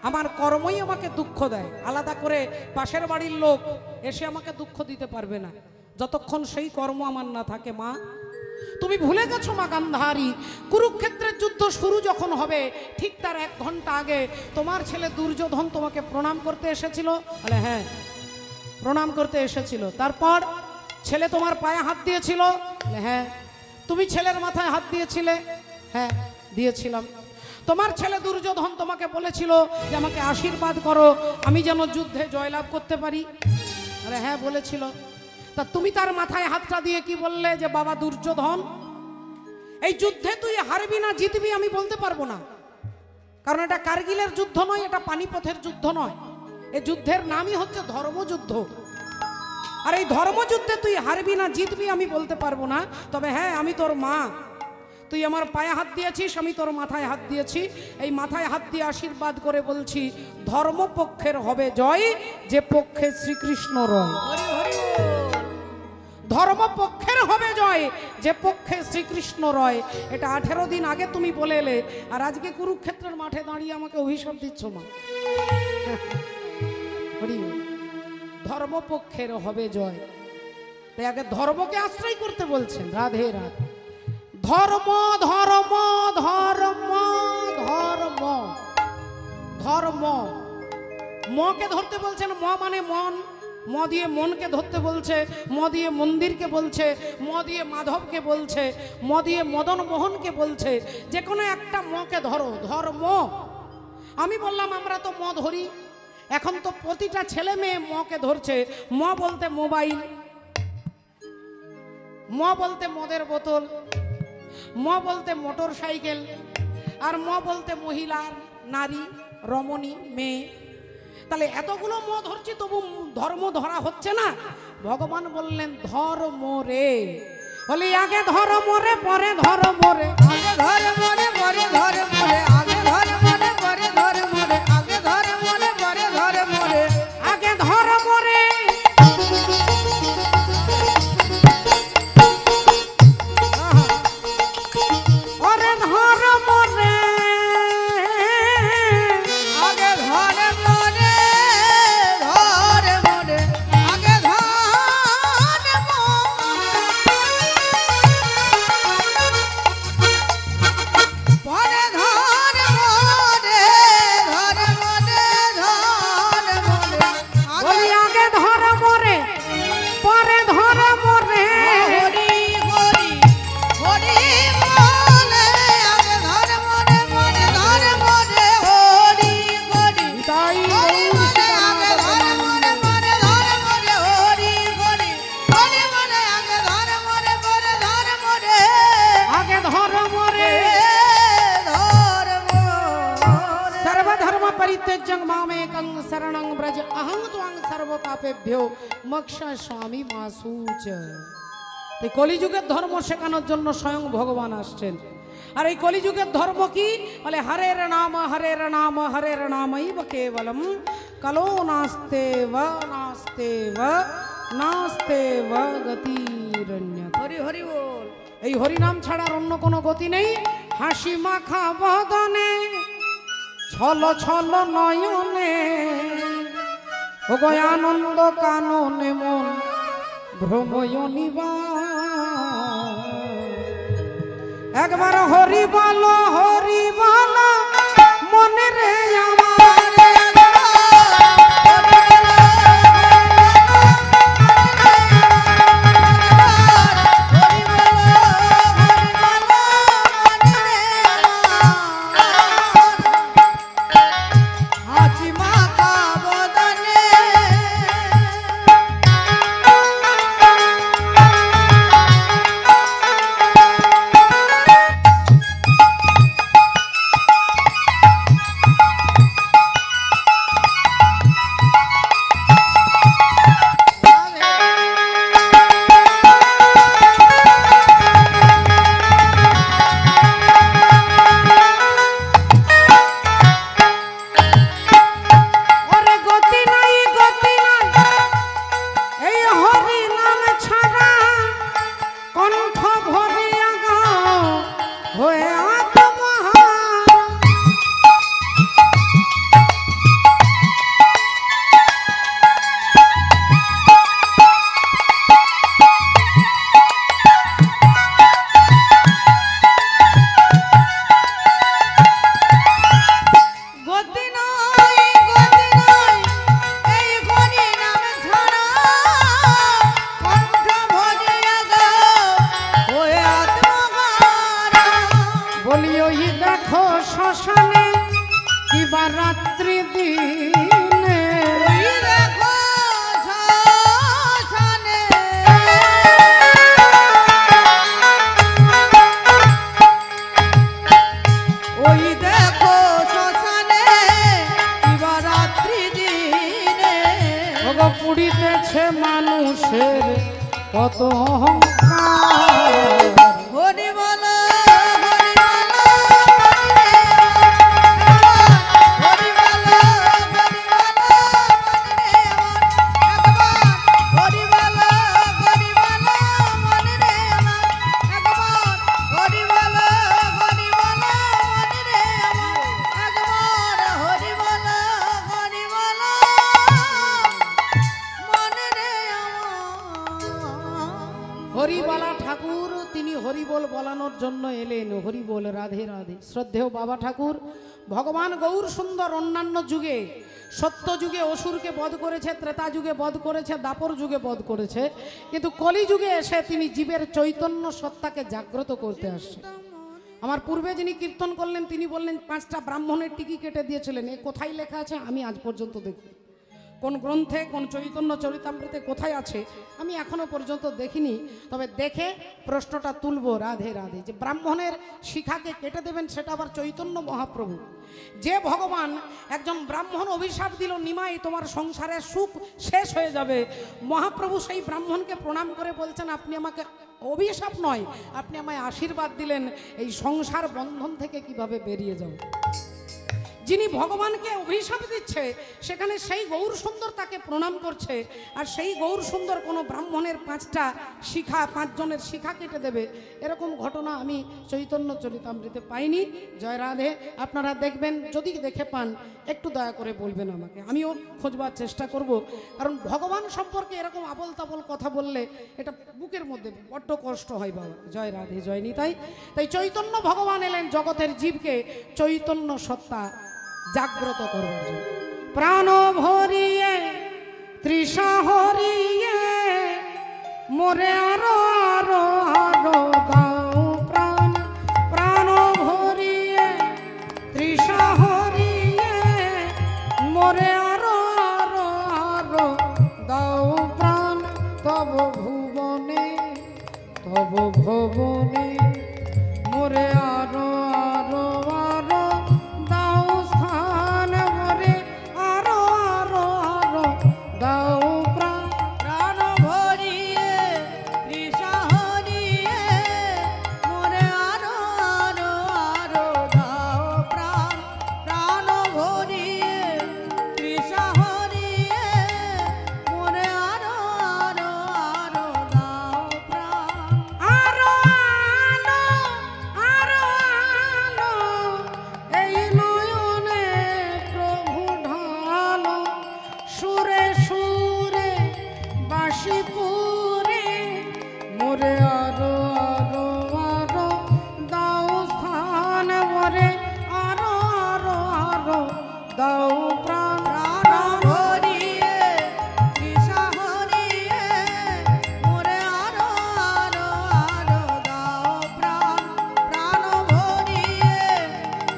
আমার কর্মই আমাকে দুঃখ দেয়। আলাদা করে পাশের বাড়ির লোক এসে আমাকে দুঃখ দিতে পারবে না যতক্ষণ সেই কর্ম আমার না থাকে। মা, তুমি ভুলে গেছো মা গান্ধারী, কুরুক্ষেত্রের যুদ্ধ শুরু যখন হবে ঠিক তার 1 ঘন্টা আগে তোমার ছেলে দুর্যোধন তোমাকে প্রণাম করতে এসেছিল। বলে হ্যাঁ, প্রণাম করতে এসেছিল। তারপর ছেলে তোমার পায়ে হাত দিয়েছিল। বলে হ্যাঁ। তুমি ছেলের মাথায় হাত দিয়েছিলে? হ্যাঁ, দিয়েছিলাম। তোমার ছেলে দুর্যোধন তোমাকে বলেছিল যে আমাকে আশীর্বাদ করো, আমি যেন যুদ্ধে জয়লাভ করতে পারি। আরে হ্যাঁ, বলেছিল। তা তুমি তার মাথায় হাতটা দিয়ে কি বললে? যে বাবা দুর্যোধন, এই যুদ্ধে তুই হারবি না জিতবি আমি বলতে পারবো না, কারণ এটা কার্গিলের যুদ্ধ নয়, এটা পানিপথের যুদ্ধ নয়। এই যুদ্ধের নামই হচ্ছে ধর্মযুদ্ধ। আর এই ধর্মযুদ্ধে তুই হারবি না জিতবি আমি বলতে পারবো না, তবে হ্যাঁ, আমি তোর মা, তুই আমার পায়ে হাত দিয়েছিস, আমি তোর মাথায় হাত দিয়েছি। এই মাথায় হাত দিয়ে আশীর্বাদ করে বলছি, ধর্মপক্ষের হবে জয়, যে পক্ষে শ্রীকৃষ্ণ রয়। ধর্মপক্ষের হবে জয়, যে পক্ষে শ্রীকৃষ্ণ রয়। এটা 18 দিন আগে তুমি বলে এলে, আর আজকে কুরুক্ষেত্রের মাঠে দাঁড়িয়ে আমাকে অভিশাপ দিচ্ছ মা। ধর্মপক্ষের হবে জয়, তাই আগে ধর্মকে আশ্রয় করতে বলছেন। রাধে রাধে। ধর্ম ধর্ম ধর্ম ধর্ম ধর্ম, মকে ধরতে বলছেন। ম মানে মন, ম দিয়ে মনকে ধরতে বলছে, ম দিয়ে মন্দিরকে বলছে, ম দিয়ে মাধবকে বলছে, ম দিয়ে মদন মোহনকে বলছে। যে কোনো একটা মকে ধরো, ধর্ম। আমি বললাম আমরা তো ম ধরি, এখন তো প্রতিটা ছেলে মেয়ে মকে ধরছে। ম বলতে মোবাইল, ম বলতে মদের বোতল, ম বলতে মোটর সাইকেল, আর ম বলতে মহিলা, নারী, রমণী, মেয়ে। তাহলে এতগুলো ম ধরছি, তবু ধর্ম ধরা হচ্ছে না। ভগবান বললেন ধর্ম রে, বলি আগে ধর্ম রে পরে ধর্ম রে, আগে ধর্ম রে পরে ধর্ম রে, আগে ধর্ম রে পরে ধর্ম রে, আগে ধর্ম রে পরে ধর্ম রে, আগে ধর্ম রে। ওরে ধর্ম রে, আগে ধর্ম রে, ধর্ম রে, আগে ধর্ম, পরে ধর্ম রে, ধর্ম রে, ধর্ম রে, বলি আগে ধর্ম রে পরে ধর্ম রে। হরি হরি হরি বলে, আগে ধর্ম রে পরে ধর্ম রে, হরি হরি তাই হরি বলে, আগে ধর্ম রে পরে ধর্ম রে, হরি হরি হরি বলে, আগে ধর্ম রে পরে ধর্ম রে, আগে ধর্ম রে। ধর্ম রে। सर्वधर्म परित्यज्य मामेकं शरणं व्रज अहं त्वां सर्वपापेभ्यो मोक्षयिष्यामि मा शुच। এই কলিযুগের ধর্ম শেখানোর জন্য স্বয়ং ভগবান আসছেন। আর এই কলিযুগের ধর্ম কি? বলে হরের নাম হরের নাম হরের নামৈব কেবলম কলো নাস্তে ব নাস্তে ব নাস্তে ব গতিরন্যত। হরি হরি বল। এই হরিনাম ছাড়া আর অন্য কোনো গতি নেই। হাসি মাখা বদনে ছল ছল নয়নে, ও গো আনন্দ কাননে মন ভ্রময়নিবা। একবার হরি বলো মনে রে আমার, হাসি মাখা বদনে দিনে ওই দেখো শ্মশানে ওই দেখো শ্মশানে শিবরাত্রি দিনে ওগো পুড়িতেছে মানুষের কত অহংকার হরি বলো হরি বলো হরি বলো হরি বলো হরি বলো মনে রে আমার একবার হরি বলো হরি বলো মনে রে আমার একবার হরি বলো হরি বলো মনে রে আমার হরিবালা ঠাকুর তিনি হরিবোল বলানোর জন্য এলেন। হরিবোল রাধে রাধে। শ্রদ্ধেয় বাবা ঠাকুর ভগবান গৌর সুন্দর অন্যান্য যুগে সত্য যুগে অসুরকে বধ করেছে, ত্রেতা যুগে বধ করেছে, দাপর যুগে বধ করেছে, কিন্তু কলি যুগে এসে তিনি জীবের চৈতন্য সত্তাকে জাগ্রত করতে আসছে। আমার পূর্বে যিনি কীর্তন করলেন তিনি বললেন 5টা ব্রাহ্মণের টিকি কেটে দিয়েছিলেন। এ কোথায় লেখা আছে আমি আজ পর্যন্ত দেখি, কোন গ্রন্থে কোন চৈতন্য চরিতামৃতে কোথায় আছে আমি এখনো পর্যন্ত দেখিনি। তবে দেখে প্রশ্নটা তুলবো রাধে রাধে, যে ব্রাহ্মণের শিখাকে কেটে দেবেন সেটা আবার চৈতন্য মহাপ্রভু। যে ভগবান একজন ব্রাহ্মণ অভিশাপ দিল নিমাই তোমার সংসারের সুখ শেষ হয়ে যাবে, মহাপ্রভু সেই ব্রাহ্মণকে প্রণাম করে বলছেন আপনি আমাকে অভিশাপ নয় আপনি আমায় আশীর্বাদ দিলেন এই সংসার বন্ধন থেকে কিভাবে বেরিয়ে যাব। যিনি ভগবানকে অভিশাপ দিচ্ছে সেখানে সেই গৌর সুন্দর তাকে প্রণাম করছে, আর সেই গৌর সুন্দর কোনো ব্রাহ্মণের 5টা শিখা 5 জনের শিখা কেটে দেবে, এরকম ঘটনা আমি চৈতন্য চরিতামৃতে পাইনি। জয় রাধে। আপনারা দেখবেন, যদি দেখে পান একটু দয়া করে বলবেন আমাকে, আমিও খোঁজবার চেষ্টা করব। কারণ ভগবান সম্পর্কে এরকম আবল তাবল কথা বললে এটা বুকের মধ্যে বড্ড কষ্ট হয় বাবা। জয় রাধে জয় নিতাই। তাই চৈতন্য ভগবান এলেন জগতের জীবকে চৈতন্য সত্তা জাগ্রত করবার জন্য। প্রাণ ভরিয়ে তৃষা হরিয়ে মোরে আরো আরো আরো দাও প্রাণ, প্রাণ ভরিয়ে তৃষা হরিয়ে মোরে আরো আরো আরো দাও প্রাণ, তব ভুবনে তব ভুবনে মোরে আরো আরো আরো দাও স্থান, মোরে আরো আরো আরো দাও প্রাণ। প্রাণ ভরিয়ে তৃষা হরিয়ে মোরে আরো আরো আরো দাও প্রাণ, প্রাণ ভরিয়ে তৃষা হরিয়ে মোরে আরো আরো আরো দাও প্রাণ। আরো আলো আরো আলো এই নয়নে প্রভু ঢালো, সুরে সুরে বাঁশি পুরে মোরে আরো আরো আরো দাও স্থান, মোরে আরো আরো আরো দাও প্রাণ। প্রাণ ভরিয়ে তৃষা হরিয়ে মোরে আরো আরো আরো দাও প্রাণ, প্রাণ ভরিয়ে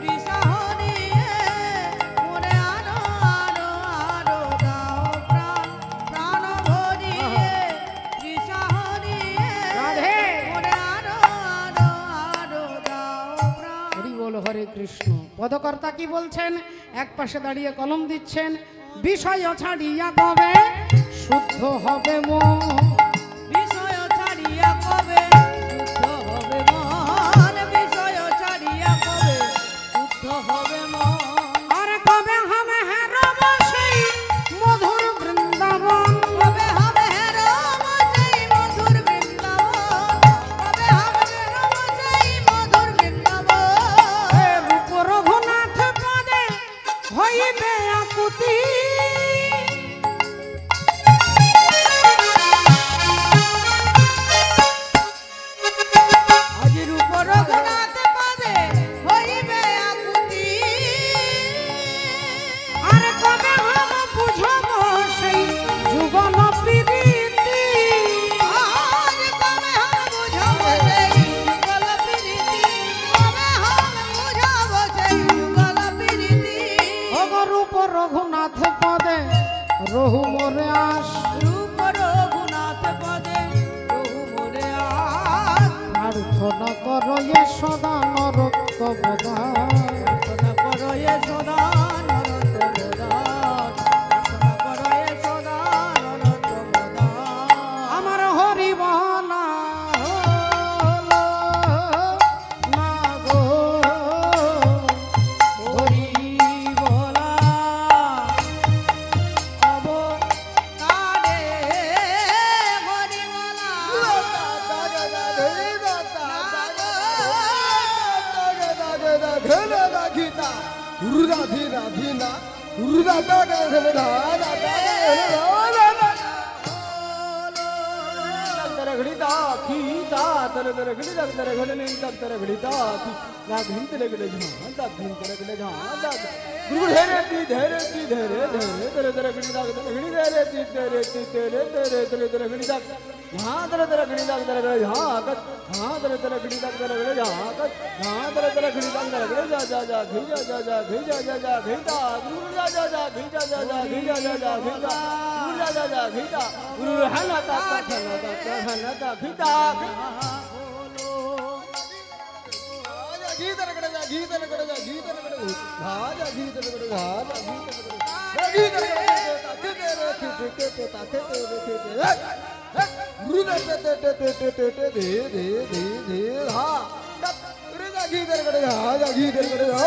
তৃষা হরিয়ে মোরে আরো আরো আরো দাও প্রাণ, প্রাণ ভরিয়ে তৃষা হরিয়ে রাধে। মোরে আরো আরো আরো দাও প্রাণ। হরি বল হরে কৃষ্ণ। পদকর্তা কি বলছেন? এক পাশে দাঁড়িয়ে কলম দিচ্ছেন, বিষয় ছাড়িয়া কবে শুদ্ধ হবে মন, বিষয় ছাড়িয়া কবে শুদ্ধ হবে মন, বিষয় ছাড়িয়া কবে শুদ্ধ হবে মন। আর কবে হবে হেরব সেই মধুর বৃন্দাবন, কবে হবে রম সেই মধুর বৃন্দাবন, কবে হবে রম সেই মধুর বৃন্দাবন। হে রূপ রঘুনাথ পদে হইবে আকুতি, রাধে রাধে না রাধা রাধা রাধা घड़ीता खीता तर तर घड़ी तर घड़ी नहीं तर घड़ीता खी ना घंटे लगले जहां दा घंटे लगले जहां दा गुरु धैर्य ती धैर्य ती धैर्य धैर्य तर तर घड़ी दा घड़ी धैर्य ती तेरे ती तेरे तेरे तेरे तर घड़ी दा जहां तर घड़ी दा तर घड़ी हां कत हां तर घड़ी दा तर घड़ी जहां कत हां तर घड़ी दा तर घड़ी जा जा जा घी जा जा जा घी जा जा जा घीता गुरु जा जा जा घी जा जा जा घी जा जा जा घीता गुरु जा जा जा घीता गुरु हला ता हला ता घीता गीत रगड़ जा गीत रगड़ जा गीत रगड़ जा जा गीत रगड़ जा जा गीत रगड़ गुरु ने ते ते ते ते ते ते दे दे दे दे हां गुरु जा गीत रगड़ जा जा गीत रगड़ जा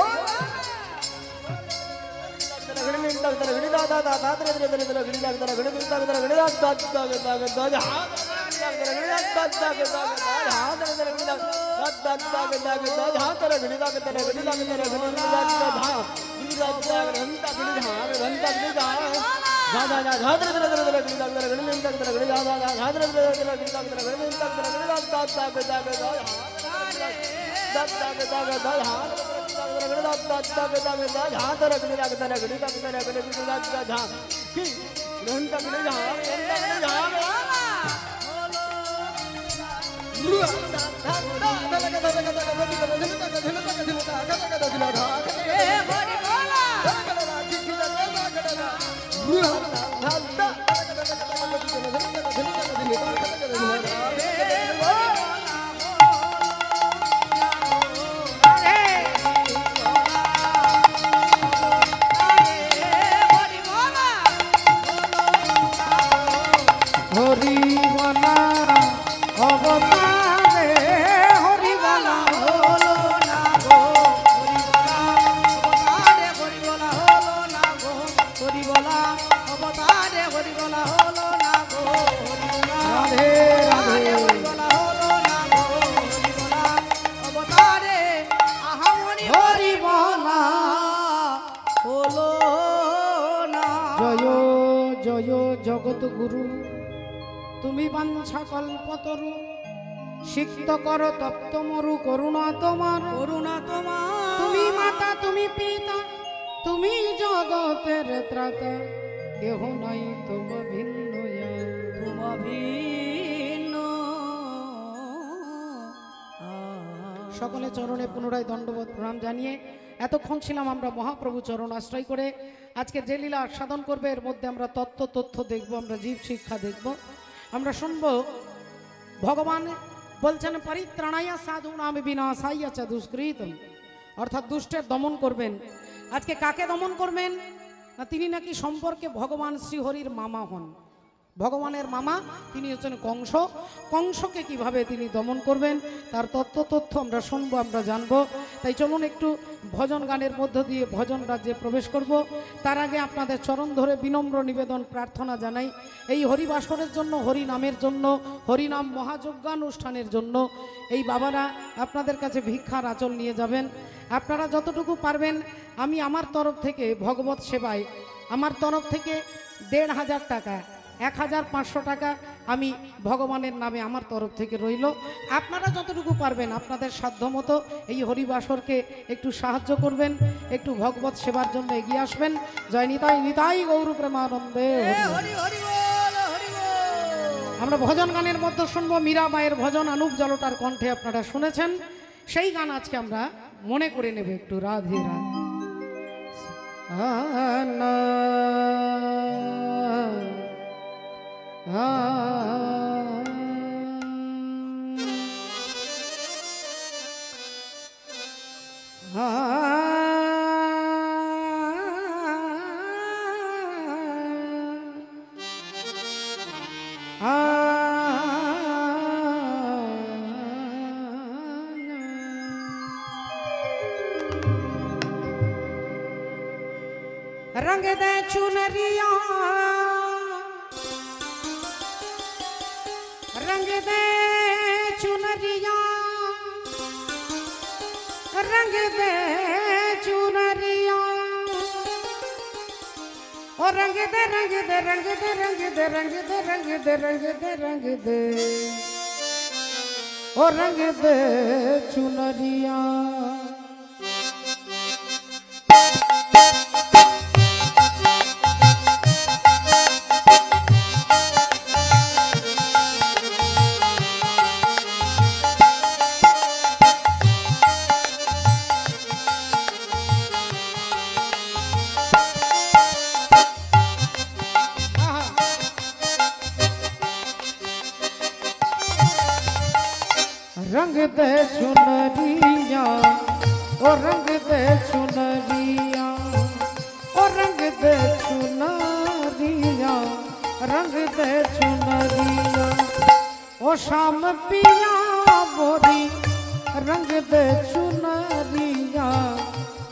रगड़ नहीं तक रगड़ दा दा दा दा रे रे रे रगड़ दा दा रगड़ दा दा रगड़ दा दा दा दा दा हां रगड़ दा दा दा दा हां रगड़ दा दा दा दा दा हां तर रगड़ दा दा रगड़ दा दा रगड़ दा दा हां गुरु दा रंता गड़ी हां रंता गड़ी दा जा जा जा हां तर रगड़ दा रगड़ दा रगड़ नहीं तक रगड़ जा जा हां तर रगड़ दा रगड़ दा रगड़ नहीं तक रगड़ दा दा दा दा दा दा दा दा दा हां रगड़ दा दा दा दा दा हां तर रगड़ दा दा रगड़ दा दा रगड़ दा दा की रंता गड़ी हां रंता गड़ी हां জগৎ গুরু তুমি বাঞ্ছা কল্পতরু সিক্ত কর তপ্ত মরু করুণা তোমার তুমি মাতা তুমি পিতা তুমি জগতের ত্রাতা কেহ নাই তোমা ভিন্ন সকলে চরণে পুনরায় দণ্ডবোধ প্রণাম জানিয়ে এতক্ষণ ছিলাম আমরা মহাপ্রভু চরণ আশ্রয় করে আজকে যে লীলা সাধন করবে এর মধ্যে আমরা তথ্য দেখব, আমরা জীব শিক্ষা দেখব, আমরা শুনবো ভগবান বলছেন পরিত্রাণায়া সাধুনাম বিনাশায় চ দুষ্কৃতম, অর্থাৎ দুষ্টের দমন করবেন। আজকে কাকে দমন করবেন না, তিনি নাকি সম্পর্কে ভগবান শ্রীহরির মামা হন। ভগবানের মামা তিনি হচ্ছেন কংস। কংসকে কিভাবে তিনি দমন করবেন তার তথ্য আমরা শুনবো, আমরা জানবো। তাই চলুন একটু ভজন গানের মধ্য দিয়ে ভজন রাজ্যে প্রবেশ করব। তার আগে আপনাদের চরণ ধরে বিনম্র নিবেদন প্রার্থনা জানাই এই হরিবাসরের জন্য, হরি নামের জন্য, হরিনাম মহাযজ্ঞানুষ্ঠানের জন্য এই বাবারা আপনাদের কাছে ভিক্ষার আঁচল নিয়ে যাবেন। আপনারা যতটুকু পারবেন, আমি আমার তরফ থেকে ভগবত সেবায় আমার তরফ থেকে ১,৫০০ টাকা ১,৫০০ টাকা আমি ভগবানের নামে আমার তরফ থেকে রইল। আপনারা যতটুকু পারবেন আপনাদের সাধ্যমতো এই হরিবাসরকে একটু সাহায্য করবেন, একটু ভগবত সেবার জন্য এগিয়ে আসবেন। জয় নিতাই নিতাই গৌর প্রেমানন্দে। আমরা ভজন গানের মধ্যে শুনবো মীরাবাইয়ের ভজন, আনুপ জলটার কণ্ঠে আপনারা শুনেছেন, সেই গান আজকে আমরা মনে করে নেব একটু। রাধে রাধে रंग दे चुनरिया रंग दे चुनरिया रंग दे चुनरिया ओ रंग दे रंग दे रंग दे रंग दे रंग दे रंग दे रंग दे रंग दे ओ रंग दे चुनरिया रंग दे चुनरिया ओ रंग दे चुनरिया ओ रंग दे चुनरिया रंग दे चुनरिया ओ शाम पिया बोरी रंग दे चुनरिया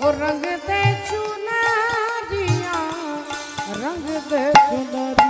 ओ रंग दे चुनरिया रंग दे चुनरिया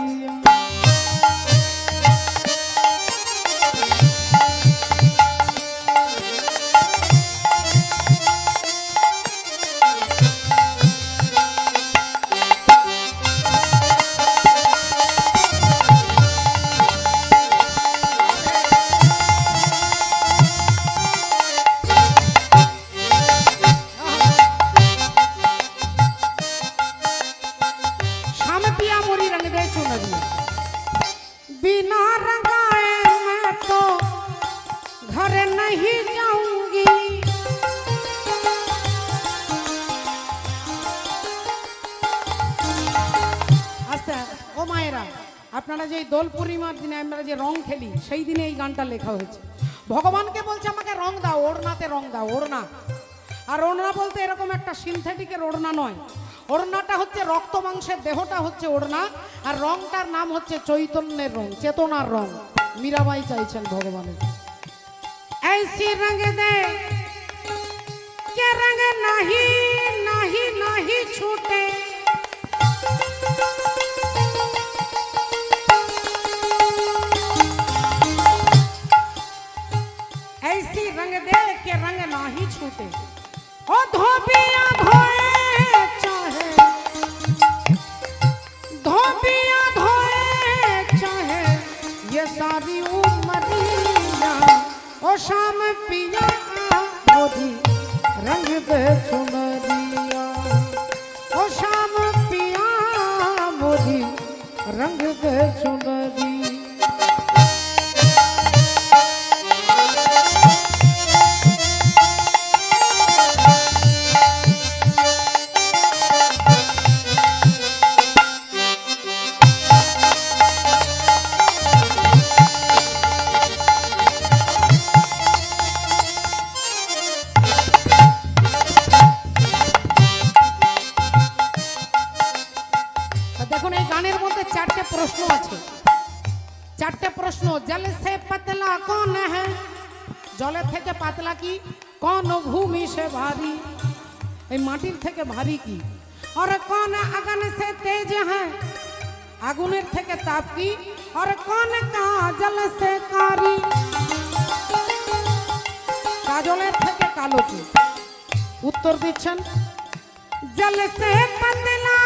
बिना रंगाए मैं तो घर नहीं जाऊंगी আচ্ছা ও মায়েরা আপনারা যে দোল পূর্ণিমার দিনে আমরা যে রং খেলি সেই দিনে এই গানটা লেখা হয়েছে ভগবানকে বলছে আমাকে রং দাও ওড়নাতে রং দাও ওড়না আর ওড়না বলতে এরকম একটা সিনথেটিকের ওড়না নয় ওড়নাটা হচ্ছে রক্ত মাংসের দেহটা হচ্ছে ওড়না আর রংটার নাম হচ্ছে চৈতন্যের রং চেতনার রং মীরাবাই চাইছেন ভগবানের ऐसी रंग दे के रंग नहीं नहीं नहीं छूटे ऐसी रंग दे के रंग नहीं छूटे ओ धोबिया धोए चाहे धोबिया धोए चाहे ये सारी उमरिया ओ शाम पिया मोदी रंग दे चुनरिया ओ शाम पिया मोदी रंग दे चुनरिया দেখুন এই গানের মধ্যে চারটে প্রশ্ন আছে চারটে প্রশ্ন জল সে পাতলা কোন है জলের থেকে পাতলা কি কোন ভূমি সে ভারী এই মাটির থেকে ভারী কি और कौन अगन से तेज है আগুনের থেকে তাপ কি और कौन काजल से कारी কাজলের থেকে কালো কি উত্তর দিচ্ছেন জল সে পাতলা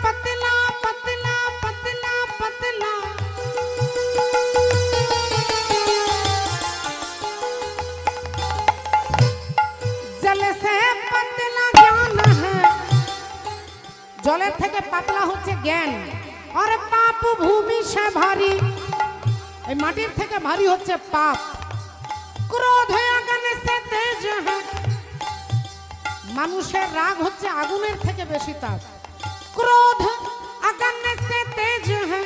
पतला पतला पतला पतला जल से पतला ज्ञान है जलेर থেকে পাতলা হচ্ছে জ্ঞান আর পাপ ভূমি সে ভারী এই মাটির থেকে ভারী হচ্ছে পাপ ক্রোধ আগুন সে তেজ है মানুষের রাগ হচ্ছে আগুনের থেকে বেশি তাপ क्रोध अगन से तेज है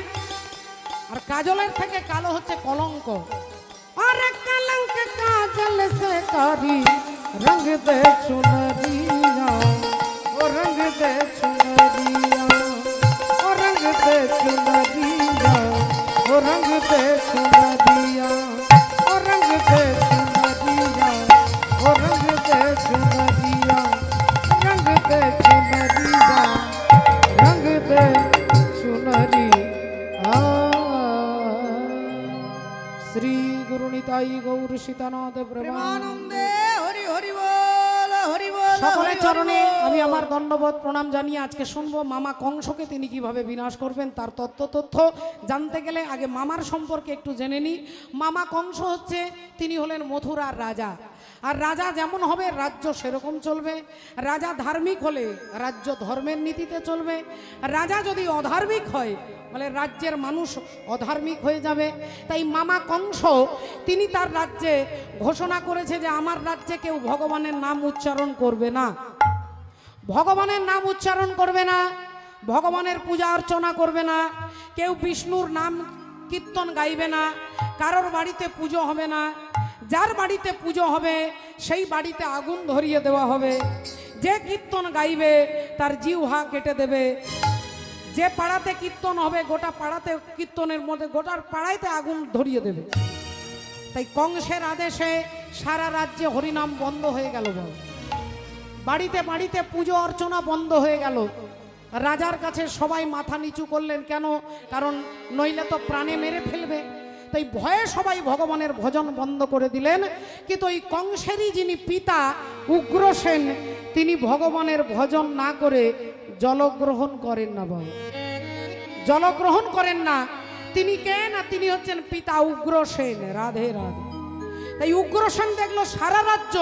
और काजलेर থেকে কালো হচ্ছে কলঙ্ক और कलंक काजल से कारी रंग दे चुनरिया ओ रंग दे चुनरिया ओ रंग दे चुनरिया ओ रंग दे चुनरिया ओ रंग दे चुनरिया ओ रंग दे चुनरिया रंग दे चुनरिया रंग दे चुनरी श्री गुरु निताई गौर सीतानाथ ब्रह्मानंदे हरि हरि बोल সকলের চরণে আমি আমার দণ্ডবোধ প্রণাম জানিয়ে আজকে শুনবো মামা কংসকে তিনি কিভাবে বিনাশ করবেন তার তথ্য জানতে গেলে আগে মামার সম্পর্কে একটু জেনে নিই। মামা কংস হচ্ছে তিনি হলেন মথুরার রাজা। আর রাজা যেমন হবে রাজ্য সেরকম চলবে। রাজা ধার্মিক হলে রাজ্য ধর্মের নীতিতে চলবে। রাজা যদি অধার্মিক হয় বলে রাজ্যের মানুষ অধার্মিক হয়ে যাবে। তাই মামা কংস তিনি তার রাজ্যে ঘোষণা করেছে যে আমার রাজ্যে কেউ ভগবানের নাম উচ্চারণ করবে না, ভগবানের নাম উচ্চারণ করবে না, ভগবানের পূজা অর্চনা করবে না, কেউ বিষ্ণুর নাম কীর্তন গাইবে না, কারোর বাড়িতে পুজো হবে না। যার বাড়িতে পুজো হবে সেই বাড়িতে আগুন ধরিয়ে দেওয়া হবে। যে কীর্তন গাইবে তার জিহ্বা কেটে দেবে। যে পাড়াতে কীর্তন হবে গোটা পাড়াতে কীর্তনের মধ্যে গোটার পাড়াইতে আগুন ধরিয়ে দেবে। তাই কংসের আদেশে সারা রাজ্যে হরিনাম বন্ধ হয়ে গেল। বাড়িতে বাড়িতে পুজো অর্চনা বন্ধ হয়ে গেল। রাজার কাছে সবাই মাথা নিচু করলেন, কেন? কারণ নইলে তো প্রাণে মেরে ফেলবে। তাই ভয়ে সবাই ভগবানের ভজন বন্ধ করে দিলেন। কিন্তু ওই কংসেরই যিনি পিতা উগ্রসেন তিনি ভগবানের ভজন না করে জলগ্রহণ করেন না। বাবা জলগ্রহণ করেন না। তিনি কে? না তিনি হচ্ছেন পিতা উগ্রসেন। রাধে রাধে। তাই উগ্রসেন দেখলো সারা রাজ্য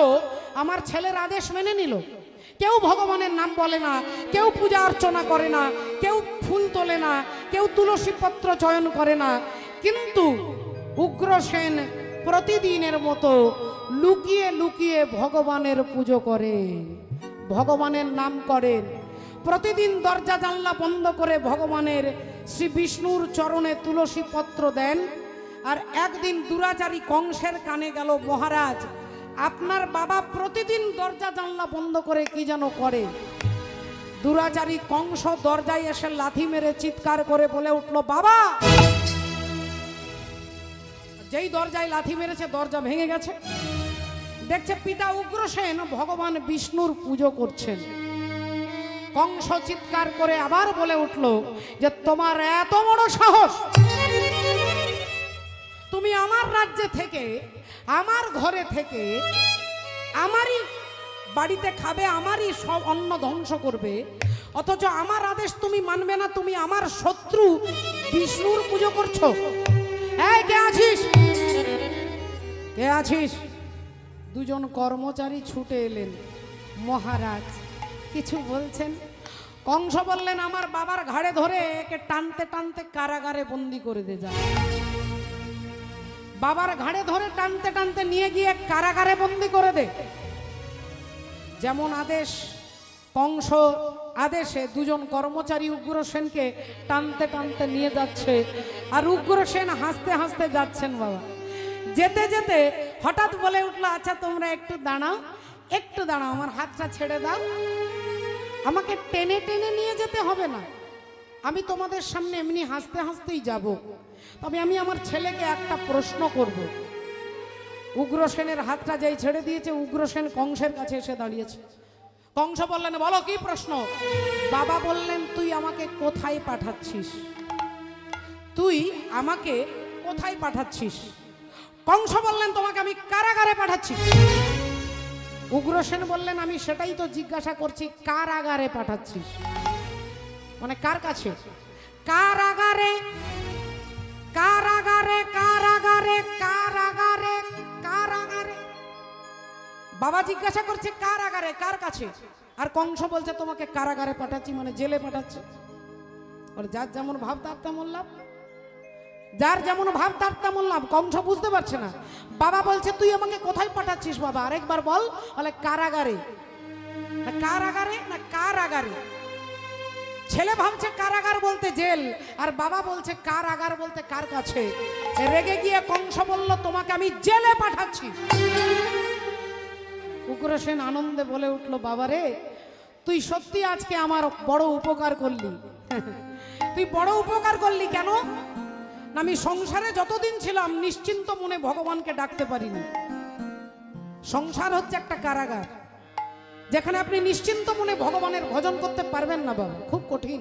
আমার ছেলের আদেশ মেনে নিল। কেউ ভগবানের নাম বলে না, কেউ পূজা অর্চনা করে না, কেউ ফুল তোলে না, কেউ তুলসী পত্র চয়ন করে না। কিন্তু উগ্রসেন প্রতিদিনের মতো লুকিয়ে লুকিয়ে ভগবানের পুজো করেন, ভগবানের নাম করেন। প্রতিদিন দরজা জানলা বন্ধ করে ভগবানের শ্রী বিষ্ণুর চরণে তুলসী পত্র দেন। আর একদিন দুরাচারী কংসের কানে গেল, মহারাজ আপনার বাবা প্রতিদিন দরজা জানলা বন্ধ করে কি যেন করে। দুরাচারী কংস দরজায় এসে লাথি মেরে চিৎকার করে বলে উঠল, বাবা! যেই দরজায় লাথি মেরেছে দরজা ভেঙে গেছে। দেখছে পিতা উগ্রসেন ভগবান বিষ্ণুর পুজো করছেন। কংস চিৎকার করে আবার বলে উঠল যে তোমার এত বড় সাহস, তুমি আমার রাজ্যে থেকে, আমার ঘরে থেকে, আমারই বাড়িতে খাবে, আমারই সব অন্ন ধ্বংস করবে, অথচ আমার আদেশ তুমি মানবে না। তুমি আমার শত্রু বিষ্ণুর পুজো করছো। এই কে আছিস? কে আছিস? দুজন কর্মচারী ছুটে এলেন। মহারাজ কিছু বলছেন? কংস বললেন, আমার বাবার ঘাড়ে ধরে একে টানতে টানতে কারাগারে বন্দি করে দে। যা বাবার ঘাড়ে ধরে টানতে টানতে নিয়ে গিয়ে কারাগারে বন্দি করে দে। যেমন আদেশ, কংস আদেশে দুজন কর্মচারী উগ্রসেনকে টানতে টানতে নিয়ে যাচ্ছে। আর উগ্রসেন হাসতে হাসতে যাচ্ছেন। বাবা যেতে যেতে হঠাৎ বলে উঠলো, আচ্ছা তোমরা একটু দাঁড়াও, একটু দাঁড়াও, আমার হাতটা ছেড়ে দাও। আমাকে টেনে টেনে নিয়ে যেতে হবে না, আমি তোমাদের সামনে এমনি হাসতে হাসতেই যাব। তবে আমি আমার ছেলেকে একটা প্রশ্ন করব। উগ্রসেনের হাতটা যেই ছেড়ে দিয়েছে উগ্রসেন কংসের কাছে এসে দাঁড়িয়েছে। কংস বললেন, বলো কি প্রশ্ন? বাবা বললেন, তুই আমাকে কোথায় পাঠাচ্ছিস? তুই আমাকে কোথায় পাঠাচ্ছিস? কংস বললেন, তোমাকে আমি কারাগারে পাঠাচ্ছি। উগ্রসেন বললেন, আমি সেটাই তো জিজ্ঞাসা করছি, কারাগারে পাঠাচ্ছিস মানে কার কাছে? কারাগারে, কারাগারে, কারাগারে, কারাগারে, কারাগারে। বাবা জিজ্ঞাসা করছে কারাগারে, কার কাছে? আর কংস বলছে তোমাকে কারাগারে পাঠাচ্ছি মানে জেলে পাঠাচ্ছে। যার যেমন ভাব তার তেমন লাভ, যার যেমন ভাব তার তেমন লাভ। কংস বুঝতে পারছে না। বাবা বলছে, তুই আমাকে কোথায় পাঠাচ্ছিস বাবা? আরেকবার বল। বলে কারাগারে। কারাগারে না কারাগারে? ছেলে ভাবছে কারাগার বলতে জেল, আর বাবা বলছে কারাগার বলতে কার কাছে। রেগে গিয়ে কংস বলল, তোমাকে আমি জেলে পাঠাচ্ছি। উগ্রসেন আনন্দে বলে উঠল, বাবা রে, তুই সত্যি আজকে আমার বড় উপকার করলি। তুই বড় উপকার করলি। কেন? না, আমি সংসারে যতদিন ছিলাম নিশ্চিন্ত মনে ভগবানকে ডাকতে পারিনি। সংসার হচ্ছে একটা কারাগার, যেখানে আপনি নিশ্চিন্ত মনে ভগবানের ভজন করতে পারবেন না। বাবা খুব কঠিন।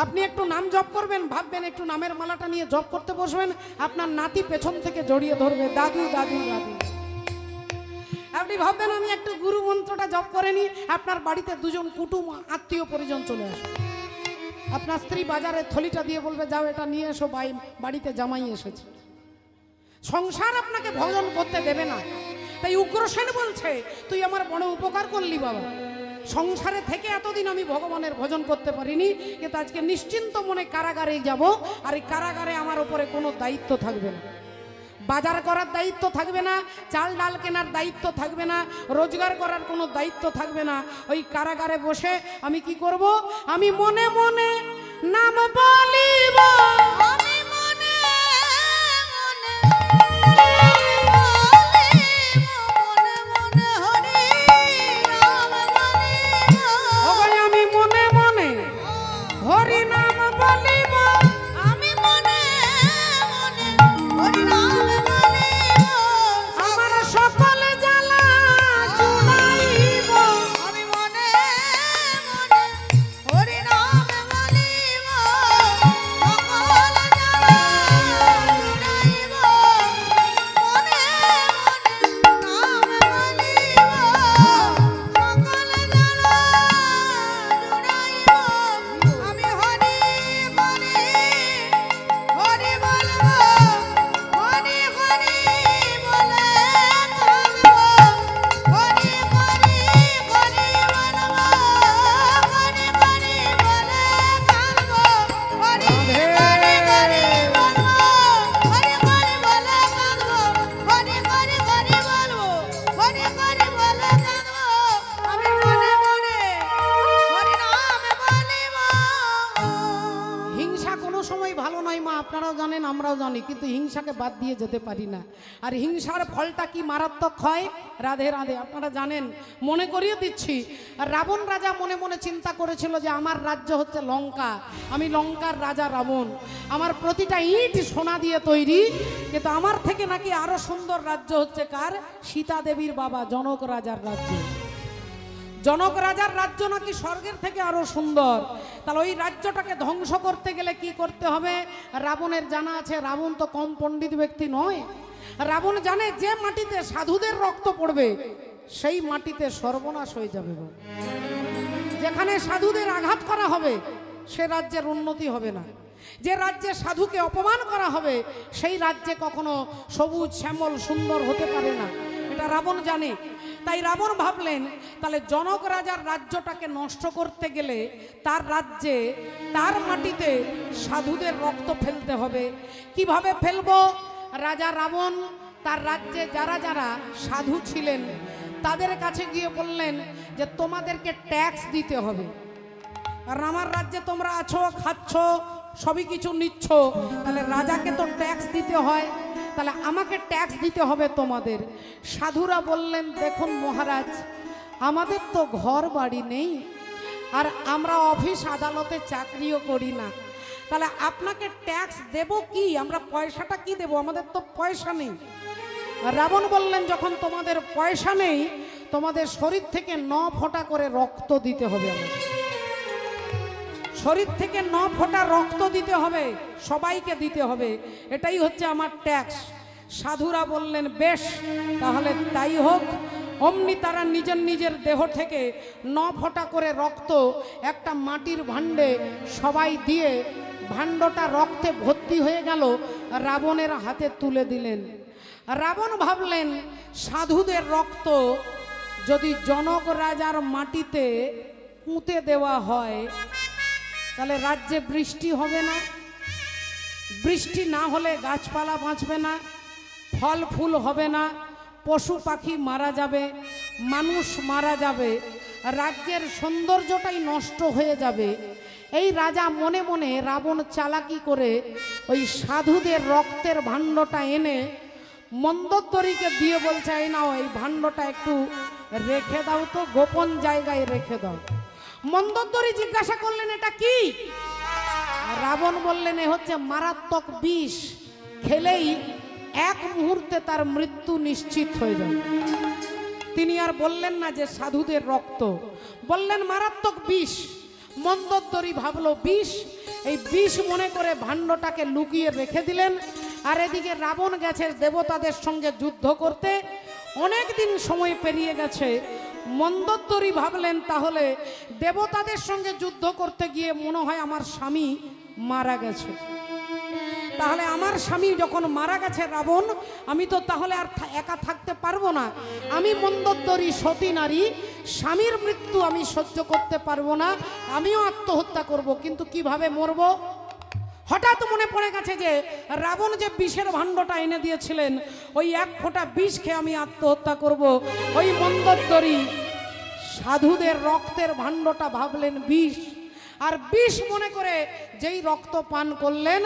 আপনি একটু নাম জপ করবেন, ভাববেন একটু নামের মালাটা নিয়ে জপ করতে বসবেন, আপনার নাতি পেছন থেকে জড়িয়ে ধরবে, দাদু দাদু দাদু। আপনি ভাববেন আমি একটু গুরু মন্ত্রটা জপ করে নি, আপনার বাড়িতে দুজন কুটুম আত্মীয় পরিজন চলে আসে। আপনার স্ত্রী বাজারে থলিটা দিয়ে বলবে যাও এটা নিয়ে এসো, বাড়িতে জামাই এসেছে। সংসার আপনাকে ভজন করতে দেবে না। তাই উগ্রসেন বলছে তুই আমার বড় উপকার করলি বাবা, সংসারে থেকে এতদিন আমি ভগবানের ভজন করতে পারিনি, কিন্তু আজকে নিশ্চিন্ত মনে কারাগারে যাব, আর এই কারাগারে আমার উপরে কোনো দায়িত্ব থাকবে না, বাজার করার দায়িত্ব থাকবে না, চাল ডাল কেনার দায়িত্ব থাকবে না, রোজগার করার কোনো দায়িত্ব থাকবে না। ওই কারাগারে বসে আমি কি করব? আমি মনে মনে নাম বলিব, আমি মনে মনে মনে হরি নাম বলিব, ওগো আমি মনে মনে হরি নাম বলিব, আমি মনে মনে হরি নাম বলিব, আমার সকল জ্বালা জুড়াইব, আমি মনে মনে হরি নাম বলিব, সকল জ্বালা জুড়াইব, মনে মনে নাম বলিব, সকল জ্বালা জুড়াইব, আমি হরি হরি হরি বলব, হরি হরি বলে থাকব, হরি হরি হরি বলব, হরি হরি বলে থাকব, হরি হরি হরি বলব, হরি হরি বলে থাকব, হরি হরি হরি বলব, হরি হরি বলে থাকব, আমি মনে মনে হরি নাম বলিব। হিংসা কোনো সময় ভালো নয় মা, আপনারাও জানেন আমরাও জানি, কিন্তু হিংসাকে বাদ দিয়ে যেতে পারি না। আর হিংসার ফলটা কি মারাত্মক হয়। রাধে রাধে। আপনারা জানেন, মনে করিয়ে দিচ্ছি, রাবণ রাজা মনে মনে চিন্তা করেছিল যে আমার রাজ্য হচ্ছে লঙ্কা, আমি লঙ্কার রাজা রাবণ, আমার প্রতিটা ইট সোনা দিয়ে তৈরি, কিন্তু আমার থেকে নাকি আরো সুন্দর রাজ্য হচ্ছে কার? সীতা দেবীর বাবা জনক রাজার রাজ্য। জনক রাজার রাজ্য নাকি স্বর্গের থেকে আরো সুন্দর। তাহলে ওই রাজ্যটাকে ধ্বংস করতে গেলে কি করতে হবে? রাবণের জানা আছে, রাবণ তো কম পণ্ডিত ব্যক্তি নয়। রাবণ জানে যে মাটিতে সাধুদের রক্ত পড়বে সেই মাটিতে সর্বনাশ হয়ে যাবে। যেখানে সাধুদের আঘাত করা হবে সে রাজ্যের উন্নতি হবে না। যে রাজ্যে সাধুকে অপমান করা হবে সেই রাজ্যে কখনো সবুজ শ্যামল সুন্দর হতে পারে না। এটা রাবণ জানে। তাই রাবণ ভাবলেন তাহলে জনক রাজার রাজ্যটাকে নষ্ট করতে গেলে তার রাজ্যে, তার মাটিতে সাধুদের রক্ত ফেলতে হবে। কিভাবে ফেলবো? রাজা রাবণ তার রাজ্যে যারা যারা সাধু ছিলেন তাদের কাছে গিয়ে বললেন যে তোমাদেরকে ট্যাক্স দিতে হবে, কারণ আমার রাজ্যে তোমরা আছো, খাচ্ছ, সবই কিছু নিচ্ছ, তাহলে রাজাকে তো ট্যাক্স দিতে হয়, তাহলে আমাকে ট্যাক্স দিতে হবে তোমাদের। সাধুরা বললেন দেখুন মহারাজ, আমাদের তো ঘর বাড়ি নেই, আর আমরা অফিস আদালতে চাকরিও করি না, তাহলে আপনাকে ট্যাক্স দেব কি? আমরা পয়সাটা কি দেব? আমাদের তো পয়সা নেই। রাবণ বললেন যখন তোমাদের পয়সা নেই, তোমাদের শরীর থেকে 9 ফোঁটা করে রক্ত দিতে হবে। আমাদের শরীর থেকে 9 ফোঁটা রক্ত দিতে হবে, সবাইকে দিতে হবে, এটাই হচ্ছে আমার ট্যাক্স। সাধুরা বললেন বেশ, তাহলে তাই হোক। অমনি তারা নিজের নিজের দেহ থেকে 9 ফোঁটা করে রক্ত একটা মাটির ভাণ্ডে সবাই দিয়ে ভাণ্ডটা রক্তে ভর্তি হয়ে গেল, রাবণের হাতে তুলে দিলেন। রাবণ ভাবলেন সাধুদের রক্ত যদি জনক রাজার মাটিতে পুঁতে দেওয়া হয় তাহলে রাজ্যে বৃষ্টি হবে না, বৃষ্টি না হলে গাছপালা বাঁচবে না, ফল ফুল হবে না, পশু পাখি মারা যাবে, মানুষ মারা যাবে, রাজ্যের সৌন্দর্যটাই নষ্ট হয়ে যাবে। এই রাজা মনে মনে রাবণ চালাকি করে ওই সাধুদের রক্তের ভাণ্ডটা এনে মন্দোদরীকে দিয়ে বলছে এই নাও, এই ভাণ্ডটা একটু রেখে দাও তো, গোপন জায়গায় রেখে দাও। মন্দোদরী জিজ্ঞাসা করলেন এটা কি? রাবণ বললেন এ হচ্ছে মারাত্মক বিষ, খেলেই এক মুহূর্তে তার মৃত্যু নিশ্চিত হয়ে যাবে। তিনি আর বললেন না যে সাধুদের রক্ত, বললেন মারাত্মক বিষ। মন্দোদরী ভাবলো বিষ, এই বিষ মনে করে ভাণ্ডটাকে লুকিয়ে রেখে দিলেন। আর এদিকে রাবণ গেছে দেবতাদের সঙ্গে যুদ্ধ করতে, অনেক দিন সময় পেরিয়ে গেছে। মন্দোদরী ভাবলেন তাহলে দেবতাদের সঙ্গে যুদ্ধ করতে গিয়ে মনে হয় আমার স্বামী মারা গেছে। তাহলে আমার স্বামী যখন মারা গেছে রাবণ, আমি তো তাহলে আর একা থাকতে পারবো না। আমি মন্দোদরী সতী নারী, স্বামীর মৃত্যু আমি সহ্য করতে পারবো না, আমিও আত্মহত্যা করব। কিন্তু কিভাবে মরব? হঠাৎ মনে পড়ে গেছে যে রাবণ যে বিষের ভাণ্ডটা এনে দিয়েছিলেন, ওই এক ফোঁটা বিষ খেয়ে আমি আত্মহত্যা করব। ওই মন্দোদরী সাধুদের রক্তের ভাণ্ডটা ভাবলেন বিষ, আর বিষ মনে করে যেই রক্ত পান করলেন,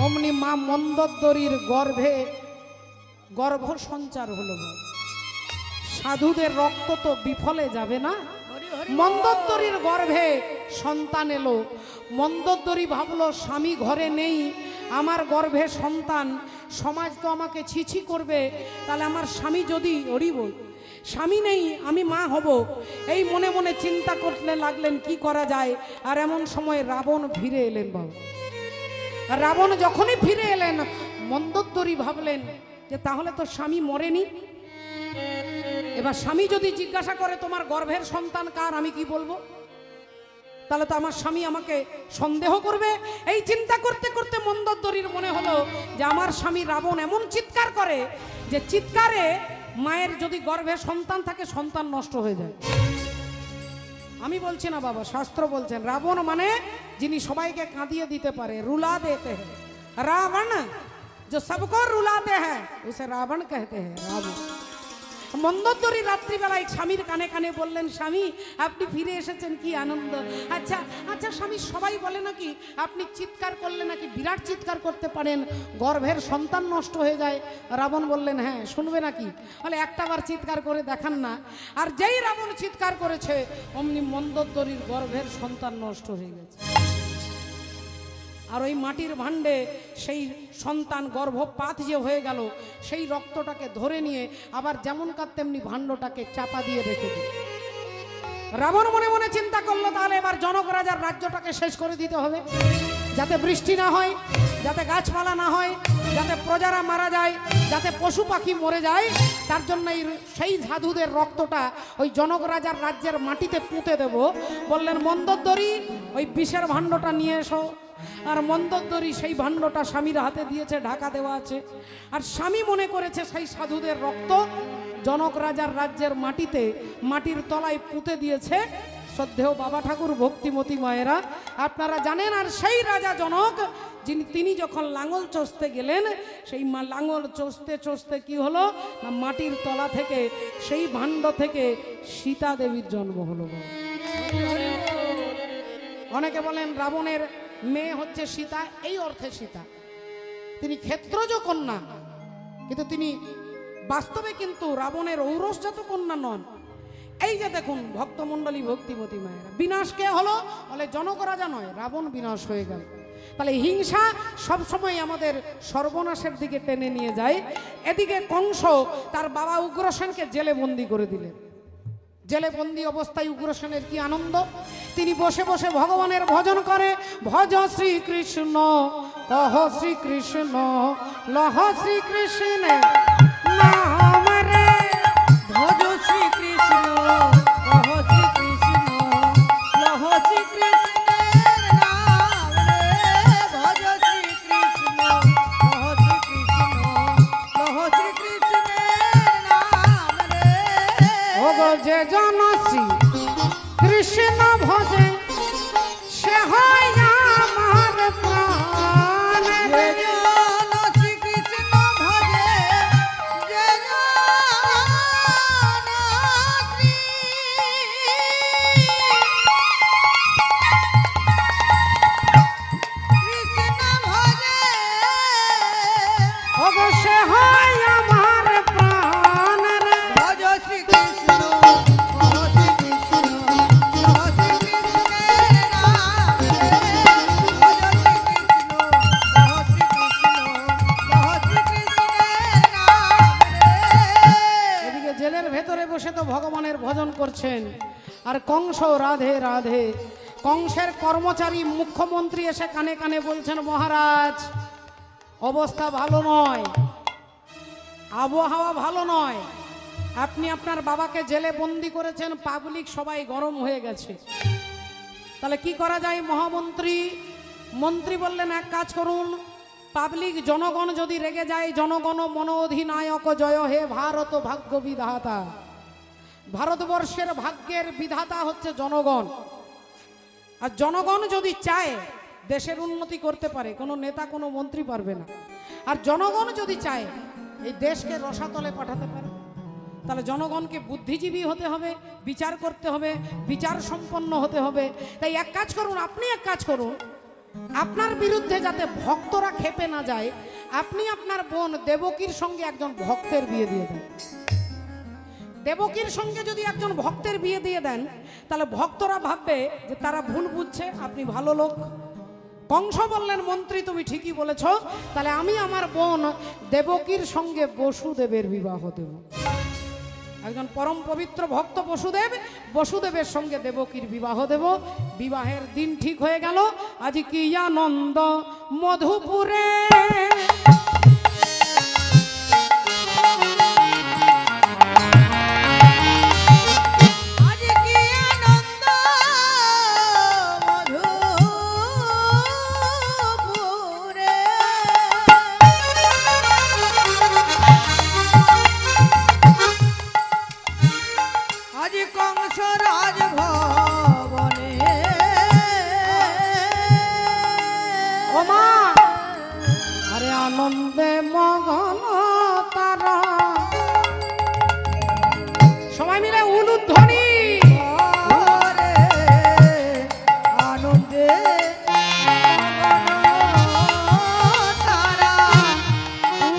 অমনি মা মন্দোদরীর গর্ভে গর্ভ সঞ্চার হলো। সাধুদের রক্ত তো বিফলে যাবে না। মন্দোদরীর গর্ভে সন্তান এলো। মন্দোদরী ভাবলো স্বামী ঘরে নেই, আমার গর্ভে সন্তান, সমাজ তো আমাকে ছিছি করবে, তাহলে আমার স্বামী যদি বল স্বামী নেই, আমি মা হব। এই মনে মনে চিন্তা করতে লাগলেন কি করা যায়। আর এমন সময় রাবণ ফিরে এলেন। বাবু রাবণ যখনই ফিরে এলেন, মন্দোদরী ভাবলেন যে তাহলে তো স্বামী মরেনি। এবার স্বামী যদি জিজ্ঞাসা করে তোমার গর্ভের সন্তান কার, আমি কি বলবো? তাহলে তো আমার স্বামী আমাকে সন্দেহ করবে। এই চিন্তা করতে করতে মন্দোদরীর মনে হলো যে আমার স্বামী রাবণ এমন চিৎকার করে যে চিৎকারে মায়ের যদি গর্ভে সন্তান থাকে, সন্তান নষ্ট হয়ে যায়। আমি বলছি না বাবা, শাস্ত্র বলছেন রাবণ মানে যিনি সবাইকে কাঁদিয়ে দিতে পারে, রুলা দেতে হ্যাঁ। রাবণ जो सबको रुलाते हैं उसे रावण कहते हैं, रावण। মন্দোদরী রাত্রিবেলায় স্বামীর কানে কানে বললেন, স্বামী আপনি ফিরে এসেছেন, কি আনন্দ। আচ্ছা আচ্ছা স্বামী, সবাই বলে নাকি আপনি চিৎকার করলে নাকি বিরাট চিৎকার করতে পারেন, গর্ভের সন্তান নষ্ট হয়ে যায়। রাবণ বললেন হ্যাঁ, শুনবে নাকি? বলে একটাবার চিৎকার করে দেখান না। আর যেই রাবণ চিৎকার করেছে, অমনি মন্দোদরীর গর্ভের সন্তান নষ্ট হয়ে গেছে। আর ওই মাটির ভাণ্ডে সেই সন্তান গর্ভপাত যে হয়ে গেল, সেই রক্তটাকে ধরে নিয়ে আবার যেমনকার তেমনি ভাণ্ডটাকে চাপা দিয়ে রেখে দিল। রাবণ মনে মনে চিন্তা করলো তাহলে এবার জনক রাজার রাজ্যটাকে শেষ করে দিতে হবে, যাতে বৃষ্টি না হয়, যাতে গাছপালা না হয়, যাতে প্রজারা মারা যায়, যাতে পশু পাখি মরে যায়। তার জন্য সেই সাধুদের রক্তটা ওই জনক রাজার রাজ্যের মাটিতে পুঁতে দেব। বললেন মন্দোদরী ওই বিষের ভাণ্ডটা নিয়ে এসো। আর মন্দোদরী সেই ভাণ্ডটা স্বামীর হাতে দিয়েছে, ঢাকা দেওয়া আছে। আর স্বামী মনে করেছে সেই সাধুদের রক্ত জনক রাজার রাজ্যের মাটিতে, মাটির তলায় পুঁতে দিয়েছে। শ্রদ্ধেয় বাবা ঠাকুর, ভক্তিমতী মায়েরা, আপনারা জানেন। আর সেই রাজা জনক তিনি যখন লাঙল চষতে গেলেন, সেই লাঙল চষতে চষতে কি হলো না, মাটির তলা থেকে সেই ভাণ্ড থেকে সীতা দেবীর জন্ম হলো। অনেকে বলেন রাবণের মেয়ে হচ্ছে সীতা, এই অর্থে সীতা। তিনি ক্ষেত্রজ কন্যা, কিন্তু তিনি বাস্তবে কিন্তু রাবণের ঔরসজাত কন্যা নন। এই যে দেখুন ভক্তমণ্ডলী, ভক্তিমতী মায়েরা, বিনাশ কে হলো? বলে জনক রাজা নয়, রাবণ বিনাশ হয়ে গেল। তাহলে হিংসা সবসময় আমাদের সর্বনাশের দিকে টেনে নিয়ে যায়। এদিকে কংস তার বাবা উগ্রসেনকে জেলে বন্দি করে দিলেন। জেলে বন্দি অবস্থায় উগ্রসেনের কি আনন্দ, তিনি বসে বসে ভগবানের ভজন করে। ভজ শ্রীকৃষ্ণ কহ শ্রীকৃষ্ণ লহ শ্রীকৃষ্ণ নাম রে, ভজ শ্রীকৃষ্ণ কহ শ্রীকৃষ্ণ লহ শ্রীকৃষ্ণের নাম রে, ভজ শ্রীকৃষ্ণ কহ শ্রীকৃষ্ণ লহ শ্রীকৃষ্ণের নাম রে। ওগো যে জন শ্রী কৃষ্ণ ভজে সে হয় আমার প্রাণ রে। শ্রীকৃষ্ণ ভজে যে কৃষ্ণ ভজে, ওগো সে হয় আমার প্রাণ রে। ভজ শ্রীকৃষ্ণ কহ শ্রীকৃষ্ণ লহ শ্রীকৃষ্ণের নাম রে, ভজ শ্রীকৃষ্ণ কহ শ্রীকৃষ্ণ লহ শ্রীকৃষ্ণের নাম রে। এদিকে জেলের ভেতরে বসে তো ভগবানের ভজন করছেন, আর কংস রাধে রাধে। কংসের কর্মচারী মুখ্যমন্ত্রী এসে কানে কানে বলছেন, মহারাজ অবস্থা ভালো নয়, আবহাওয়া ভালো নয়, আপনি আপনার বাবাকে জেলে বন্দি করেছেন, পাবলিক সবাই গরম হয়ে গেছে, তাহলে কি করা যায় মহামন্ত্রী? মন্ত্রী বললেন এক কাজ করুন, পাবলিক জনগণ যদি রেগে যায়, জনগণ মন অধিনায়ক জয় হে ভারত ভাগ্য বিধাতা, ভারতবর্ষের ভাগ্যের বিধাতা হচ্ছে জনগণ। আর জনগণ যদি চায় দেশের উন্নতি করতে পারে, কোনো নেতা কোনো মন্ত্রী পারবে না। আর জনগণ যদি চায় এই দেশকে রসাতলে পাঠাতে পারে, তাহলে জনগণকে বুদ্ধিজীবী হতে হবে, বিচার করতে হবে, বিচার সম্পন্ন হতে হবে। তাই এক কাজ করুন, আপনি এক কাজ করুন, আপনার বিরুদ্ধে যাতে ভক্তরা খেপে না যায়, আপনি আপনার বোন দেবকীর সঙ্গে একজন ভক্তের বিয়ে দিয়ে দেন। দেবকীর সঙ্গে যদি একজন ভক্তের বিয়ে দিয়ে দেন, তাহলে ভক্তরা ভাববে যে তারা ভুল বুঝছে, আপনি ভালো লোক। কংস বললেন, মন্ত্রী তুমি ঠিকই বলেছ, তাহলে আমি আমার বোন দেবকীর সঙ্গে বসুদেবের বিবাহ দেব। একজন পরম পবিত্র ভক্ত বসুদেব, বসুদেবের সঙ্গে দেবকীর বিবাহ দেব। বিবাহের দিন ঠিক হয়ে গেল। আজ কি আনন্দ মধুপুরে, আনন্দে মগন তারা, সবাই মিলে উলুধ্বনি। আনন্দে তারা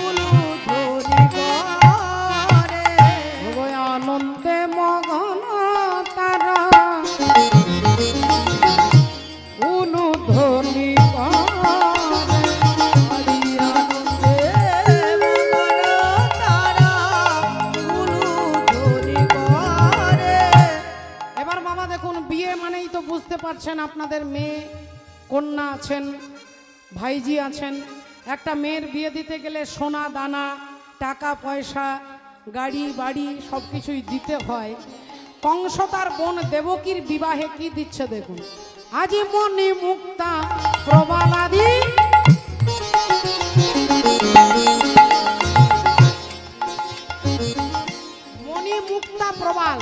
উলুধ্বনি করে, আনন্দে মগন তারা উলুধ্বনি বুঝতে পারছেন। আপনাদের মেয়ে কন্যা আছেন, ভাইজি আছেন। একটা মেয়ের বিয়ে দিতে গেলে সোনা দানা, টাকা পয়সা, গাড়ি বাড়ি সব কিছুই দিতে হয়। কংস তার বোন দেবকীর বিবাহে কি দিচ্ছে দেখুন। আজি মনি মুক্তা প্রবালাদি, মনি মুক্তা প্রবাল,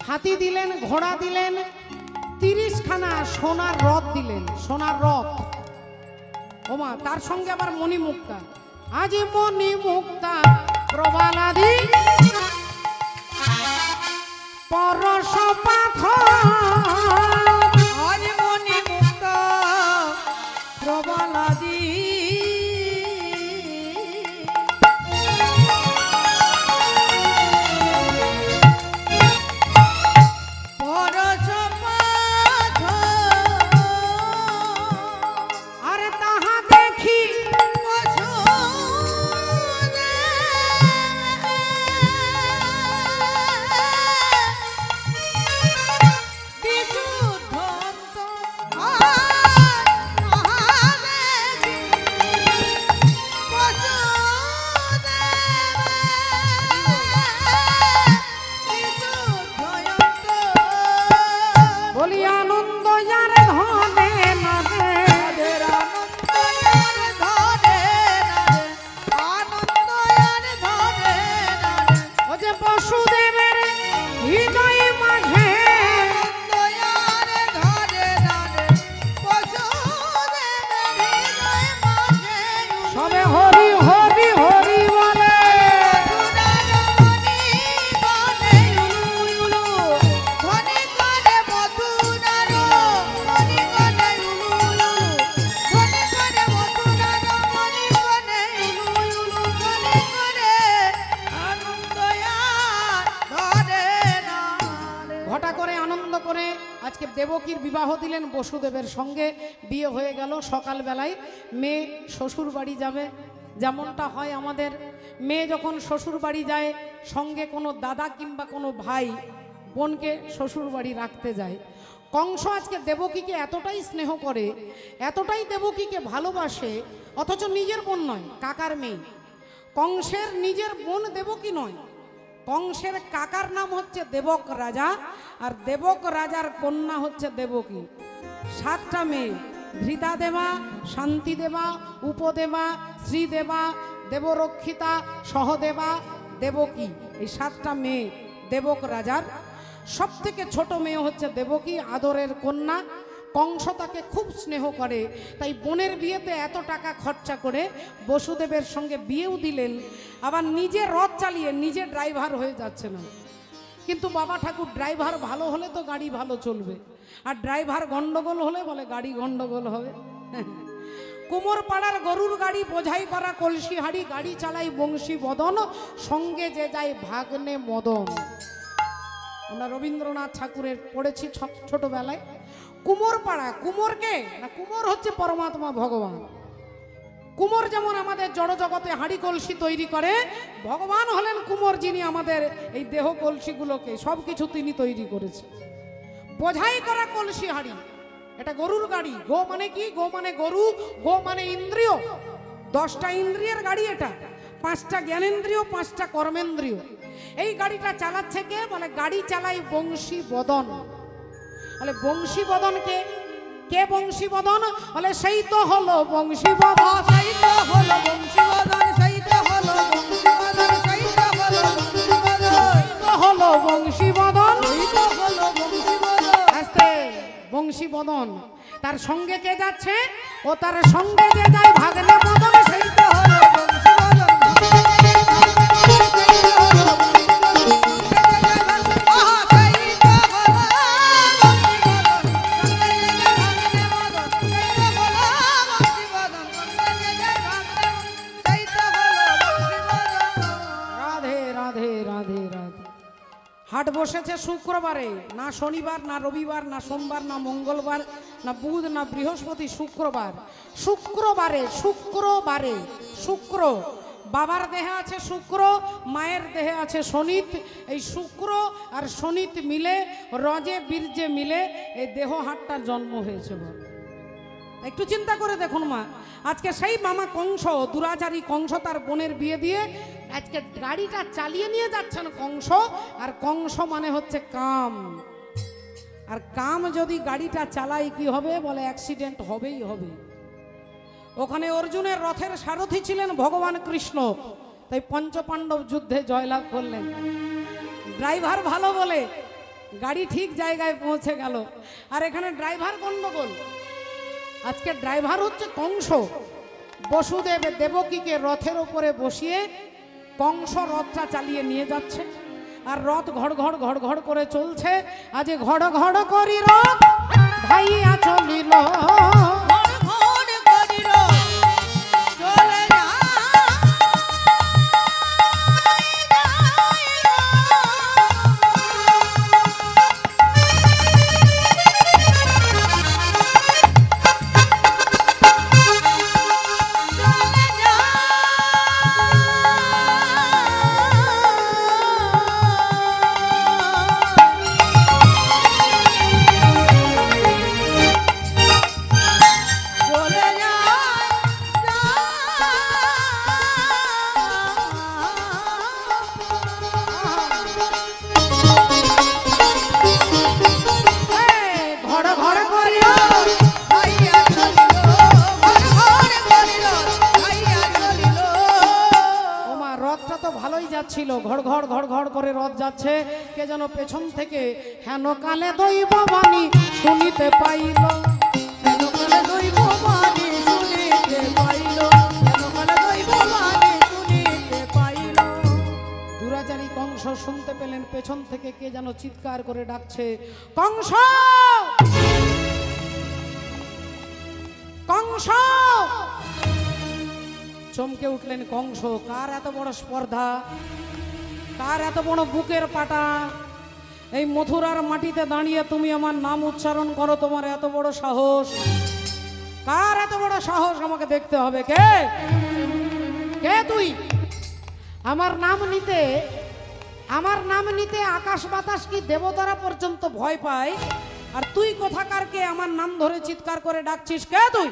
হাতি দিলেন, ঘোড়া দিলেন, 30খানা সোনার রথ দিলেন, সোনার রথ। ওমা, তার সঙ্গে আবার মণিমুক্তা। আজি মণিমুক্তা প্রবালাদি পরশ পাথর, আজ মণিমুক্তা প্রবালাদি আজকে দেবকীর বিবাহ দিলেন বসুদেবের সঙ্গে, বিয়ে হয়ে গেল। সকালবেলায় মেয়ে শ্বশুর বাড়ি যাবে, যেমনটা হয় আমাদের। মেয়ে যখন শ্বশুর বাড়ি যায়, সঙ্গে কোনো দাদা কিংবা কোনো ভাই বোনকে শ্বশুর বাড়ি রাখতে যায়। কংস আজকে দেবকীকে এতটাই স্নেহ করে, এতটাই দেবকীকে ভালোবাসে, অথচ নিজের বোন নয়, কাকার মেয়ে। কংসের নিজের বোন দেবকী নয়, কংসের কাকার নাম হচ্ছে দেবক রাজা, আর দেবক রাজার কন্যা হচ্ছে দেবকী। 7টা মেয়ে, ধৃতা দেবা, শান্তি দেবা, উপদেবা, শ্রীদেবা, দেবরক্ষিতা, সহদেবা, দেবকী। এই 7টা মেয়ে দেবক রাজার। সব থেকে ছোট মেয়ে হচ্ছে দেবকী, আদরের কন্যা। কংস তাকে খুব স্নেহ করে, তাই বোনের বিয়েতে এত টাকা খরচা করে বসুদেবের সঙ্গে বিয়েও দিলেন, আবার নিজে রথ চালিয়ে নিজে ড্রাইভার হয়ে যাচ্ছে না। কিন্তু বাবা ঠাকুর ড্রাইভার ভালো হলে তো গাড়ি ভালো চলবে, আর ড্রাইভার গন্ডগোল হলে বলে গাড়ি গন্ডগোল হবে। কুমোর পাড়ার গরুর গাড়ি, বোঝাই করা কলসি হাড়ি, গাড়ি চালাই বংশী বদন, সঙ্গে যে যায় ভাগ্নে মদন। আমরা রবীন্দ্রনাথ ঠাকুরের পড়েছি ছোটবেলায়। কুমোর পাড়া, কুমোরকে না, কুমোর হচ্ছে পরমাত্মা ভগবান। কুমোর যেমন আমাদের জড় জগতে হাঁড়ি কলসি তৈরি করে, ভগবান হলেন কুমোর, যিনি আমাদের এই দেহ কলসিগুলোকে সব কিছু তিনি তৈরি করেছে। বোঝাই করা কলসি হাঁড়ি, এটা গরুর গাড়ি। গো মানে কি? গো মানে গরু, গো মানে ইন্দ্রিয়। 10টা ইন্দ্রিয়ের গাড়ি এটা, 5টা জ্ঞানেন্দ্রিয়, 5টা কর্মেন্দ্রিয়। এই গাড়িটা চালাচ্ছে কে? বলে গাড়ি চালাই বংশী বদন। বলে বংশী বদন কে? কে বংশী বদন? বলে সেই তো হলো বংশী বদন, সেই তো হলো বংশীবদন, সেই তো হলো বংশীবদন, সেই তো হলো বংশীবদন, সেই তো হলো বংশী বদন, সেই তো হলো বংশীবদন। আস্তে বংশী বদন। তার সঙ্গে কে যাচ্ছে? ও তার সঙ্গে যে যায় ভাগ্নে বদন, সেই তো হলো বংশীবদন, হাট বসেছে শুক্রবারে, না শনিবার, না রবিবার, না সোমবার, না মঙ্গলবার, না বুধ, না বৃহস্পতি, শুক্রবার। শুক্রবারে, শুক্রবারে, শুক্র বাবার দেহে আছে শুক্র, মায়ের দেহে আছে শনিত। এই শুক্র আর শনিত মিলে, রজে বীর্যে মিলে এই দেহ হাটটার জন্ম হয়েছে। একটু চিন্তা করে দেখুন মা, আজকে সেই মামা কংস, দুরাচারী কংস, তার বোনের বিয়ে দিয়ে আজকে গাড়িটা চালিয়ে নিয়ে যাচ্ছেন কংস। আর কংস মানে হচ্ছে কাম, আর কাম যদি গাড়িটা চালায় কি হবে? বলে অ্যাক্সিডেন্ট হবেই হবে। ওখানে অর্জুনের রথের সারথি ছিলেন ভগবান কৃষ্ণ, তাই পঞ্চপাণ্ডব যুদ্ধে জয়লাভ করলেন। ড্রাইভার ভালো বলে গাড়ি ঠিক জায়গায় পৌঁছে গেল, আর এখানে ড্রাইভার গন্ডগোল। আজকে ড্রাইভার হচ্ছে কংস। বসুদেব দেবকীকে রথের উপরে বসিয়ে কংস রথটা চালিয়ে নিয়ে যাচ্ছে, আর রথ ঘড় ঘড় ঘড় ঘড় করে চলছে। আজ ঘড় ঘড় করি রথ ধাইয়া চলিল, ছিল ঘড় ঘড় ঘড় ঘড় করে রথ যাচ্ছে। কে যেন পেছন থেকে হেন কালে দৈব বাণী শুনিতে পাইল, হেন কালে দৈব বাণী শুনিতে পাইল, হেন কালে দৈব বাণী শুনিতে পাইল। দুরাচারী কংস শুনতে পেলেন পেছন থেকে কে যেন চিৎকার করে ডাকছে, কংস, কংস। চমকে উঠলেন কংস। কার এত বড় স্পর্ধা, কার এত বড় বুকের পাটা? এই মথুরার মাটিতে দাঁড়িয়ে তুমি আমার নাম উচ্চারণ করো, তোমার এত বড় সাহস? কার এত বড় সাহস আমাকে দেখতে হবে। কে কে তুই? আমার নাম নিতে, আমার নাম নিতে আকাশ বাতাস কি দেবতারা পর্যন্ত ভয় পায়, আর তুই কোথাকার কে আমার নাম ধরে চিৎকার করে ডাকছিস? কে তুই?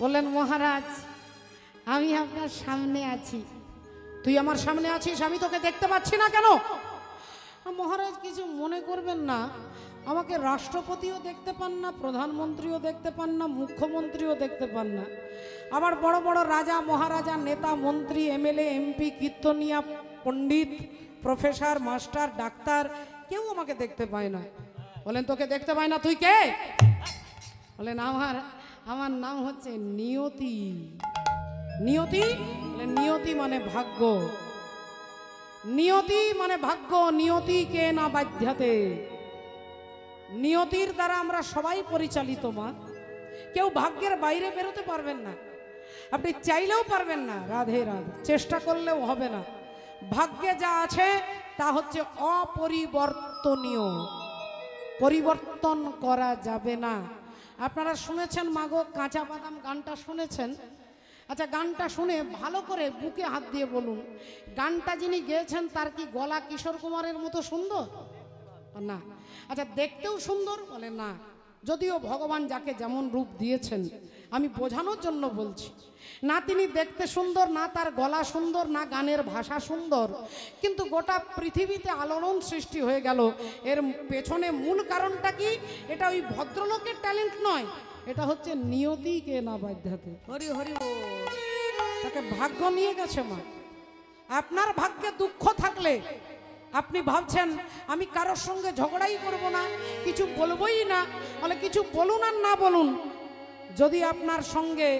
বললেন মহারাজ আমি আপনার সামনে আছি। তুই আমার সামনে আছিস, আমি তোকে দেখতে পাচ্ছি না কেন? মহারাজ কিছু মনে করবেন না, আমাকে রাষ্ট্রপতিও দেখতে পান না, প্রধানমন্ত্রীও দেখতে পান না, মুখ্যমন্ত্রীও দেখতে পান না। আবার বড় বড় রাজা মহারাজা, নেতা, মন্ত্রী, এমএলএ, এমপি, কীর্তনিয়া, পণ্ডিত, প্রফেসর, মাস্টার, ডাক্তার কেউ আমাকে দেখতে পায় না। বলেন তোকে দেখতে পায় না, তুই কে? বলেন আমার নাম হচ্ছে নিয়তি। নিয়তি? নিয়তি মানে ভাগ্য। নিয়তি মানে ভাগ্য। নিয়তি কে না বাধ্যাতে। নিয়তির দ্বারা আমরা সবাই পরিচালিত মা। কেউ ভাগ্যের বাইরে বেরোতে পারবেন না, আপনি চাইলেও পারবেন না। রাধে রাধে, চেষ্টা করলেও হবে না। ভাগ্যে যা আছে তা হচ্ছে অপরিবর্তনীয়, পরিবর্তন করা যাবে না। আপনারা শুনেছেন মাগো কাঁচা বাদাম গানটা শুনেছেন? আচ্ছা, গানটা শুনে ভালো করে বুকে হাত দিয়ে বলুন, গানটা যিনি গেয়েছেন তার কি গলা কিশোর কুমারের মতো সুন্দর? না। আচ্ছা, দেখতেও সুন্দর? বলে না। যদিও ভগবান যাকে যেমন রূপ দিয়েছেন, আমি বোঝানোর জন্য বলছি, না তিনি দেখতে সুন্দর, না তার গলা সুন্দর, না গানের ভাষা সুন্দর, কিন্তু গোটা পৃথিবীতে আলোড়ন সৃষ্টি হয়ে গেল। এর পেছনে মূল কারণটা কি? এটা ওই ভদ্রলোকের ট্যালেন্ট নয়, এটা হচ্ছে নিয়তিকে না বাধ্যাতে। হরি হরি বল। তাকে ভাগ্য নিয়ে গেছে মা। আপনার ভাগ্যে দুঃখ থাকলে আপনি ভাবছেন আমি কারোর সঙ্গে ঝগড়াই করব না, কিছু বলবোই না, বলে কিছু বলুন আর না বলুন, যদি আপনার সঙ্গে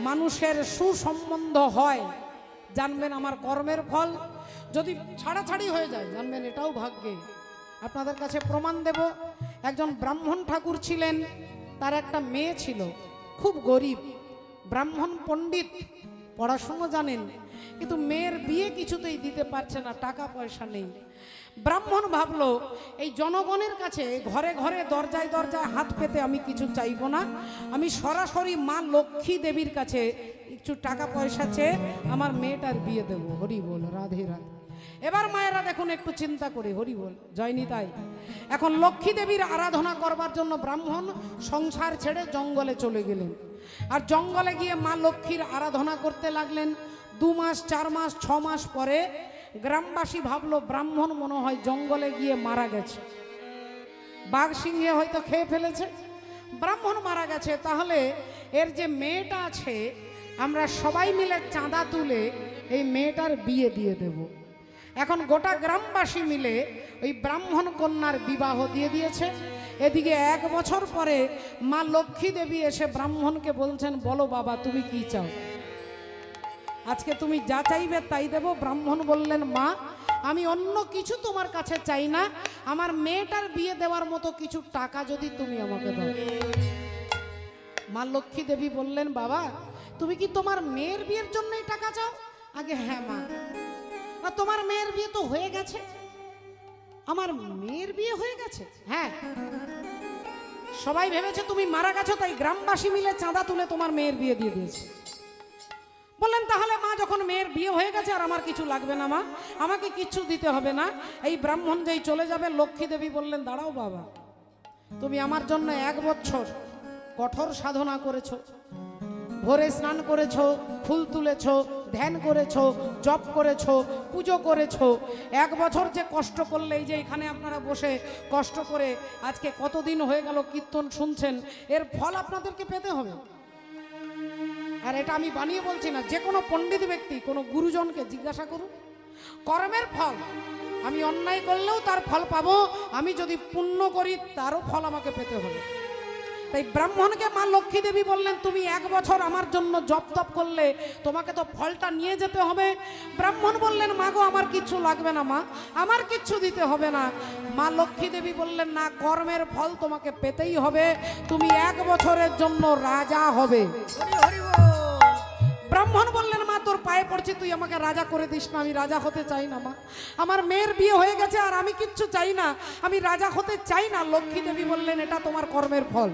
মানুষের সুসম্বন্ধ হয় জানবেন আমার কর্মের ফল। যদি ছাড়াছাড়ি হয়ে যায় জানবেন এটাও ভাগ্যে। আপনাদের কাছে প্রমাণ দেব। একজন ব্রাহ্মণ ঠাকুর ছিলেন, তার একটা মেয়ে ছিল, খুব গরিব, ব্রাহ্মণ পণ্ডিত, পড়াশুনো জানেন, কিন্তু মেয়ের বিয়ে কিছুতেই দিতে পারছে না, টাকা পয়সা নেই। ব্রাহ্মণ ভাবলো এই জনগণের কাছে ঘরে ঘরে দরজায় দরজায় হাত পেতে আমি কিছু চাইবো না, আমি সরাসরি মা লক্ষ্মী দেবীর কাছে কিছু টাকা পয়সা চেয়ে আমার মেয়েটার বিয়ে দেবো। হরি বল, রাধে রাধে। এবার মায়েরা দেখুন একটু চিন্তা করে, হরি বল, জয়নি তাই। এখন লক্ষ্মী দেবীর আরাধনা করবার জন্য ব্রাহ্মণ সংসার ছেড়ে জঙ্গলে চলে গেলেন, আর জঙ্গলে গিয়ে মা লক্ষ্মীর আরাধনা করতে লাগলেন। 2 মাস 4 মাস 6 মাস পরে গ্রামবাসী ভাবলো ব্রাহ্মণ মনে হয় জঙ্গলে গিয়ে মারা গেছে, বাঘ সিংহে হয়তো খেয়ে ফেলেছে, ব্রাহ্মণ মারা গেছে। তাহলে এর যে মেয়েটা আছে আমরা সবাই মিলে চাঁদা তুলে এই মেয়েটার বিয়ে দিয়ে দেব। এখন গোটা গ্রামবাসী মিলে ওই ব্রাহ্মণ কন্যার বিবাহ দিয়ে দিয়েছে। এদিকে 1 বছর পরে মা লক্ষ্মী দেবী এসে ব্রাহ্মণকে বলছেন, বলো বাবা তুমি কি চাও, আজকে তুমি যা চাইবে তাই দেব। ব্রাহ্মণ বললেন, মা আমি অন্য কিছু তোমার কাছে চাই না, আমার মেয়েটার বিয়ে দেওয়ার মতো কিছু টাকা যদি তুমি আমাকে দাও। মা লক্ষ্মী দেবী বললেন, বাবা তুমি কি তোমার মেয়ের বিয়ের জন্যই টাকা চাও? আগে হ্যাঁ মা। তোমার মেয়ের বিয়ে তো হয়ে গেছে। আমার মেয়ের বিয়ে হয়ে গেছে? হ্যাঁ। সবাই ভেবেছে তুমি মারা গেছো, তাই গ্রামবাসী মিলে চাঁদা তুলে তোমার মেয়ের বিয়ে দিয়ে দিয়েছে। বললেন, তাহলে মা যখন মেয়ের বিয়ে হয়ে গেছে আর আমার কিছু লাগবে না মা, আমাকে কিচ্ছু দিতে হবে না। এই ব্রাহ্মণ যেই চলে যাবে, লক্ষ্মী দেবী বললেন, দাঁড়াও বাবা, তুমি আমার জন্য 1 বছর কঠোর সাধনা করেছো, ভোরে স্নান করেছো, ফুল তুলেছো, ধ্যান করেছো, জপ করেছো, পুজো করেছো। 1 বছর যে কষ্ট করলে, এই যে এখানে আপনারা বসে কষ্ট করে আজকে কতদিন হয়ে গেল কীর্তন শুনছেন, এর ফল আপনাদেরকে পেতে হবে। আর এটা আমি বানিয়ে বলছি না, যে কোনো পণ্ডিত ব্যক্তি, কোনো গুরুজনকে জিজ্ঞাসা করুন, কর্মের ফল। আমি অন্যায় করলেও তার ফল পাবো, আমি যদি পুণ্য করি তারও ফল আমাকে পেতে হবে। তাই ব্রাহ্মণকে মা লক্ষ্মী দেবী বললেন, তুমি 1 বছর আমার জন্য জপ তপ করলে তোমাকে তো ফলটা নিয়ে যেতে হবে। ব্রাহ্মণ বললেন, মা গো আমার কিচ্ছু লাগবে না মা, আমার কিচ্ছু দিতে হবে না। মা লক্ষ্মী দেবী বললেন, না, কর্মের ফল তোমাকে পেতেই হবে, তুমি 1 বছরের জন্য রাজা হবে। ব্রাহ্মণ বললেন, মা তোর পায়ে পড়ছি, তুই আমাকে রাজা করে দিস না, আমি রাজা হতে চাই না মা, আমার মেয়ের বিয়ে হয়ে গেছে আর আমি কিচ্ছু চাই না, আমি রাজা হতে চাই না। লক্ষ্মী দেবী বললেন, এটা তোমার কর্মের ফল।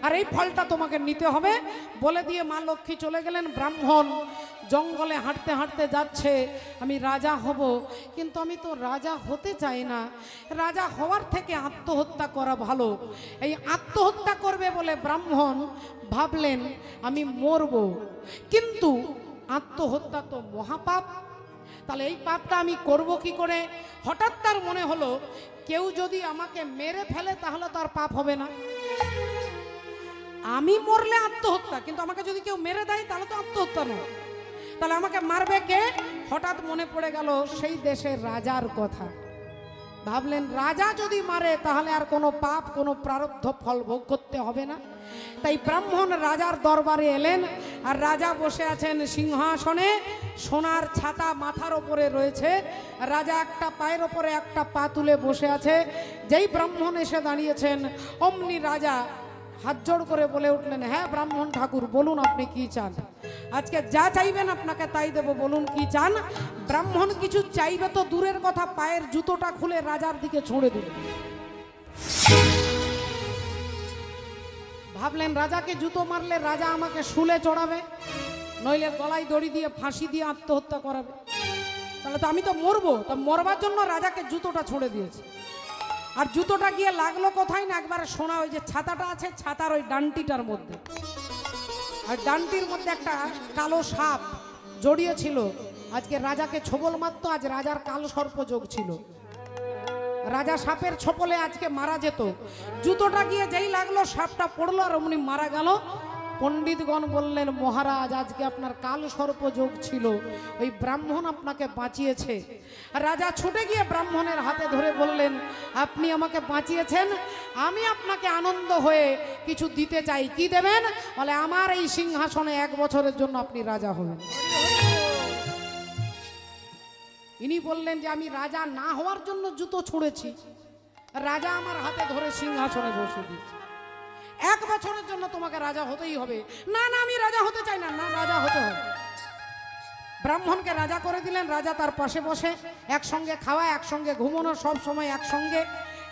আর এই ফলটা তোমাকে নিতে হবে বলে দিয়ে মা লক্ষ্মী চলে গেলেন। ব্রাহ্মণ জঙ্গলে হাঁটতে হাঁটতে যাচ্ছে, আমি রাজা হব, কিন্তু আমি তো রাজা হতে চাই না, রাজা হওয়ার থেকে আত্মহত্যা করা ভালো। এই আত্মহত্যা করবে বলে ব্রাহ্মণ ভাবলেন আমি মরব, কিন্তু আত্মহত্যা তো মহাপাপ, তাহলে এই পাপটা আমি করব কি করে? হঠাৎ তার মনে হলো কেউ যদি আমাকে মেরে ফেলে তাহলে তো আর পাপ হবে না। আমি মরলে আত্মহত্যা, কিন্তু আমাকে যদি কেউ মেরে দেয় তাহলে তো আত্মহত্যা নয়, তাহলে আমাকে মারবে কে? হঠাৎ মনে পড়ে গেল সেই দেশের রাজার কথা। ভাবলেন রাজা যদি মারে তাহলে আর কোনো পাপ, কোনো প্রারব্ধ ফল ভোগ করতে হবে না। তাই ব্রাহ্মণ রাজার দরবারে এলেন, আর রাজা বসে আছেন সিংহাসনে, সোনার ছাতা মাথার ওপরে রয়েছে, রাজা একটা পায়ের ওপরে একটা পা তুলে বসে আছে। যেই ব্রাহ্মণ এসে দাঁড়িয়েছেন অমনি রাজা হাত জোড় করে বলে উঠলেন, হ্যাঁ ব্রাহ্মণ ঠাকুর বলুন আপনি কি চান? আজকে যা চাইবেন আপনাকে তাই দেব, বলুন কি চান? ব্রাহ্মণ কিছু চাইবে তো দূরের কথা, পায়ের জুতোটা খুলে রাজার দিকে ছুঁড়ে দিল। ভাবলেন রাজাকে জুতো মারলে রাজা আমাকে শুলে চড়াবে, নইলে গলায় দড়ি দিয়ে ফাঁসি দিয়ে আত্মহত্যা করাবে, তাহলে তো আমি তো মরবো। তা মরবার জন্য রাজাকে জুতোটা ছুঁড়ে দিয়েছে। আর জুতোটা গিয়ে লাগলো কোথায় না, একবারে সোনা ওই যে ছাতাটা আছে ছাতার ওই ডান্টিটার মধ্যে, আর ডান্টির মধ্যে একটা কালো সাপ জড়িয়ে ছিল। আজকে রাজাকে ছোবল মারতো, আজ রাজার কাল সর্প যোগ ছিল, রাজা সাপের ছোপলে আজকে মারা যেত। জুতোটা গিয়ে যেই লাগলো সাপটা পড়লো আর অমনি মারা গেল। পণ্ডিতগণ বললেন মহারাজ আজকে আপনার কাল সর্প যোগ ছিল, ওই ব্রাহ্মণ আপনাকে বাঁচিয়েছে। রাজা ছুটে গিয়ে ব্রাহ্মণের হাতে ধরে বললেন আপনি আমাকে বাঁচিয়েছেন, আমি আপনাকে আনন্দ হয়ে কিছু দিতে চাই। কি দেবেন? বলে আমার এই সিংহাসনে 1 বছরের জন্য আপনি রাজা হবেন। ইনি বললেন যে আমি রাজা না হওয়ার জন্য জুতো ছুঁড়েছি, রাজা আমার হাতে ধরে সিংহাসনে বসে দিয়েছে, 1 বছরের জন্য তোমাকে রাজা হতেই হবে। না না আমি রাজা হতে চাই না। না রাজা হতে হবে। ব্রাহ্মণকে রাজা করে দিলেন। রাজা তার পাশে বসে একসঙ্গে খাওয়া, একসঙ্গে ঘুমানো, সব সময় একসঙ্গে।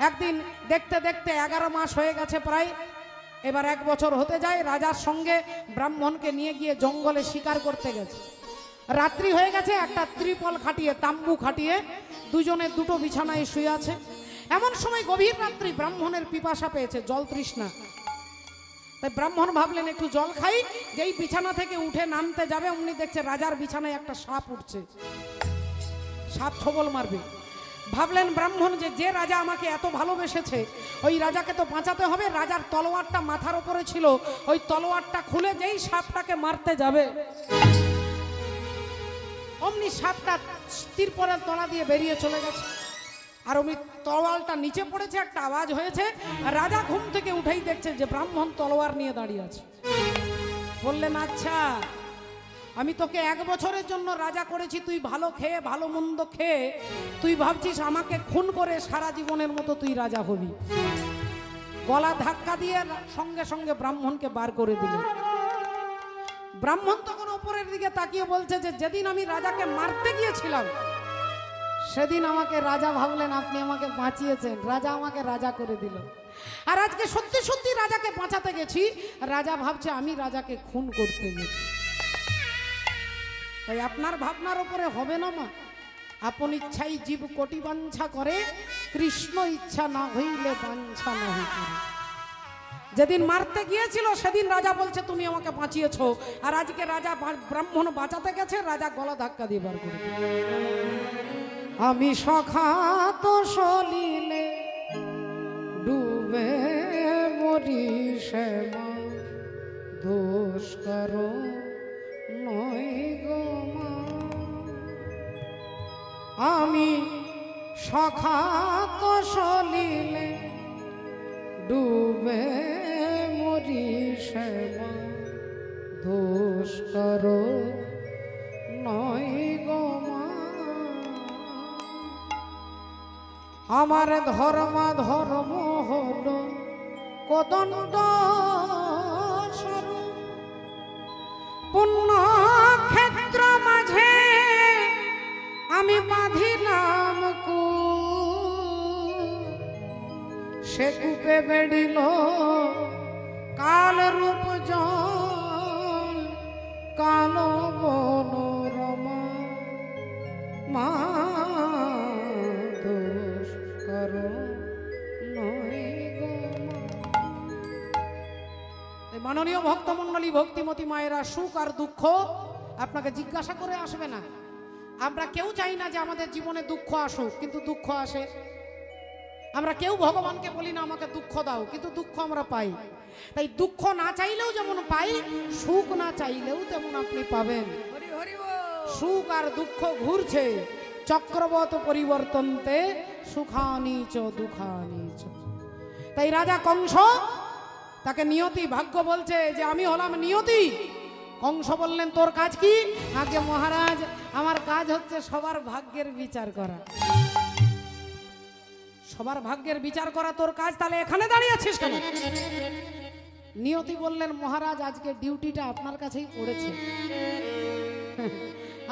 একদিন দেখতে দেখতে 11 মাস হয়ে গেছে প্রায়, এবার 1 বছর হতে যায়। রাজার সঙ্গে ব্রাহ্মণকে নিয়ে গিয়ে জঙ্গলে শিকার করতে গেছে। রাত্রি হয়ে গেছে, একটা ত্রিপল খাটিয়ে তাম্বু খাটিয়ে দুজনে দুটো বিছানায় শুয়ে আছে। এমন সময় গভীর রাত্রি ব্রাহ্মণের পিপাসা পেয়েছে, জল তৃষ্ণা। তাই ব্রাহ্মণ ভাবলেন একটু জল খাই। যেই বিছানা থেকে উঠে নামতে যাবে অমনি দেখছে রাজার বিছানায় একটা সাপ উঠছে, সাপ ছোবল মারবে। ভাবলেন ব্রাহ্মণ যে রাজা আমাকে এত ভালোবেসেছে ওই রাজাকে তো বাঁচাতে হবে। রাজার তলোয়ারটা মাথার উপরে ছিল, ওই তলোয়ারটা খুলে যেই সাপটাকে মারতে যাবে অমনি সাপটা তীরপরের তলা দিয়ে বেরিয়ে চলে গেছে। আর অমনি তলোয়ারটা নিচে পড়েছে, একটা আওয়াজ হয়েছে। রাজা ঘুম থেকে উঠেই দেখছে যে ব্রাহ্মণ তলোয়ার নিয়ে দাঁড়িয়ে আছে। বললেন আচ্ছা আমি তোকে 1 বছরের জন্য রাজা করেছি, তুই ভালো খেয়ে ভালো মন্দ খেয়ে তুই ভাবছিস আমাকে খুন করে সারা জীবনের মতো তুই রাজা হবি। গলা ধাক্কা দিয়ে সঙ্গে সঙ্গে ব্রাহ্মণকে বার করে দিল। ব্রাহ্মণ তখন উপরের দিকে তাকিয়ে বলছে যে যেদিন আমি রাজাকে মারতে গিয়েছিলাম সেদিন আমাকে রাজা ভাবলেন, আপনি আমাকে বাঁচিয়েছেন, রাজা আমাকে রাজা করে দিল। আর আজকে সত্যি সত্যি রাজাকে বাঁচাতে গেছি, রাজা ভাবছে আমি রাজাকে খুন করতে গেছি। তাই আপনার ভাবনার উপরে হবে না মা। আপন ইচ্ছাই জীব কোটি বাঞ্ছা করে, কৃষ্ণ ইচ্ছা না হইলে বাঞ্ছা না হইবে। যেদিন মারতে গিয়েছিল সেদিন রাজা বলছে তুমি আমাকে বাঁচিয়েছো, আর আজকে রাজা ব্রাহ্মণ বাঁচাতে গেছে, রাজা গলা ধাক্কা দিয়ে বার করে। আমি সখাত সলিলে ডুবে মরি শ্যামা, দোষ করো নয় গো মা। আমি সখাত সলিলে ডুবে মরি শ্যামা, দোষ করো নয় গো মা। আমার ধর্ম হলো কদণ্ড স্বরূপ, পুণ্য ক্ষেত্র মাঝে আমি বাঁধিলাম কূপ। সে কূপে বেড়িল কাল রূপ জল কালো মনোরমা মা দোষ করো নয় গো মা। এই মাননীয় ভক্তমণ্ডলী ভক্তিমতী মায়েরা সুখ আর দুঃখ আপনাকে জিজ্ঞাসা করে আসবে না। আমরা কেউ চাই না যে আমাদের জীবনে দুঃখ আসুক, কিন্তু দুঃখ আসে। আমরা কেউ ভগবানকে বলি না আমাকে দুঃখ দাও, কিন্তু দুঃখ আমরা পাই। তাই দুঃখ না চাইলেও যেমন পাই, সুখ না চাইলেও তেমন আপনি পাবেন। সুখ আর দুঃখ ঘুরছে চক্রবত পরিবর্তনতে, সুখানি চ দুঃখানি চ। তাই রাজা কংস, তাকে নিয়তি ভাগ্য বলছে যে আমি হলাম নিয়তি। কংস বললেন তোর কাজ কি? আগে মহারাজ আমার কাজ হচ্ছে সবার ভাগ্যের বিচার করা। সবার ভাগ্যের বিচার করা তোর কাজ, তাহলে এখানে দাঁড়িয়ে আছিস কেন? নিয়তি বললেন মহারাজ আজকে ডিউটিটা আপনার কাছেই পড়েছে,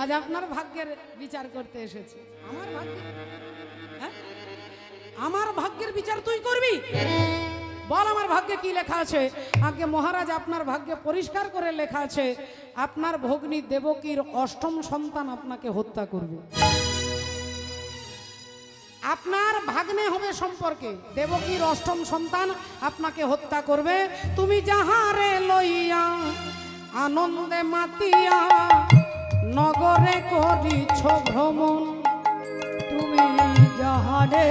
আজ আপনার ভাগ্যের বিচার করতে এসেছি। আমার ভাগ্য, হ্যাঁ? আমার ভাগ্যের বিচার তুই করবি? বল আমার ভাগ্যে কি লেখা আছে? আগে মহারাজ আপনার ভাগ্যে পরিষ্কার করে লেখা আছে আপনার ভগ্নী দেবকীর অষ্টম সন্তান আপনাকে হত্যা করবে। আপনার ভাগ্নে হবে সম্পর্কে, দেবকীর অষ্টম সন্তান আপনাকে হত্যা করবে। তুমি যাহারে লইয়া আনন্দে মাতিয়া নগরে করিছ ভ্রমণ, তুমি যাহারে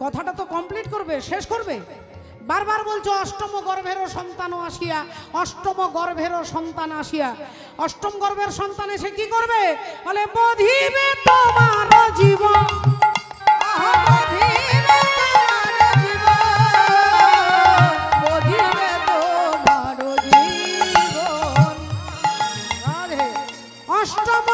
কথাটা তো কমপ্লিট করবে, শেষ করবে। বারবার বলছো অষ্টম গর্ভেরও সন্তান আসিয়া, অষ্টম গর্ভেরও সন্তান আসিয়া। অষ্টম গর্ভের সন্তান এসে কি করবে? বলে বধিবে তোমার জীবন, অষ্টম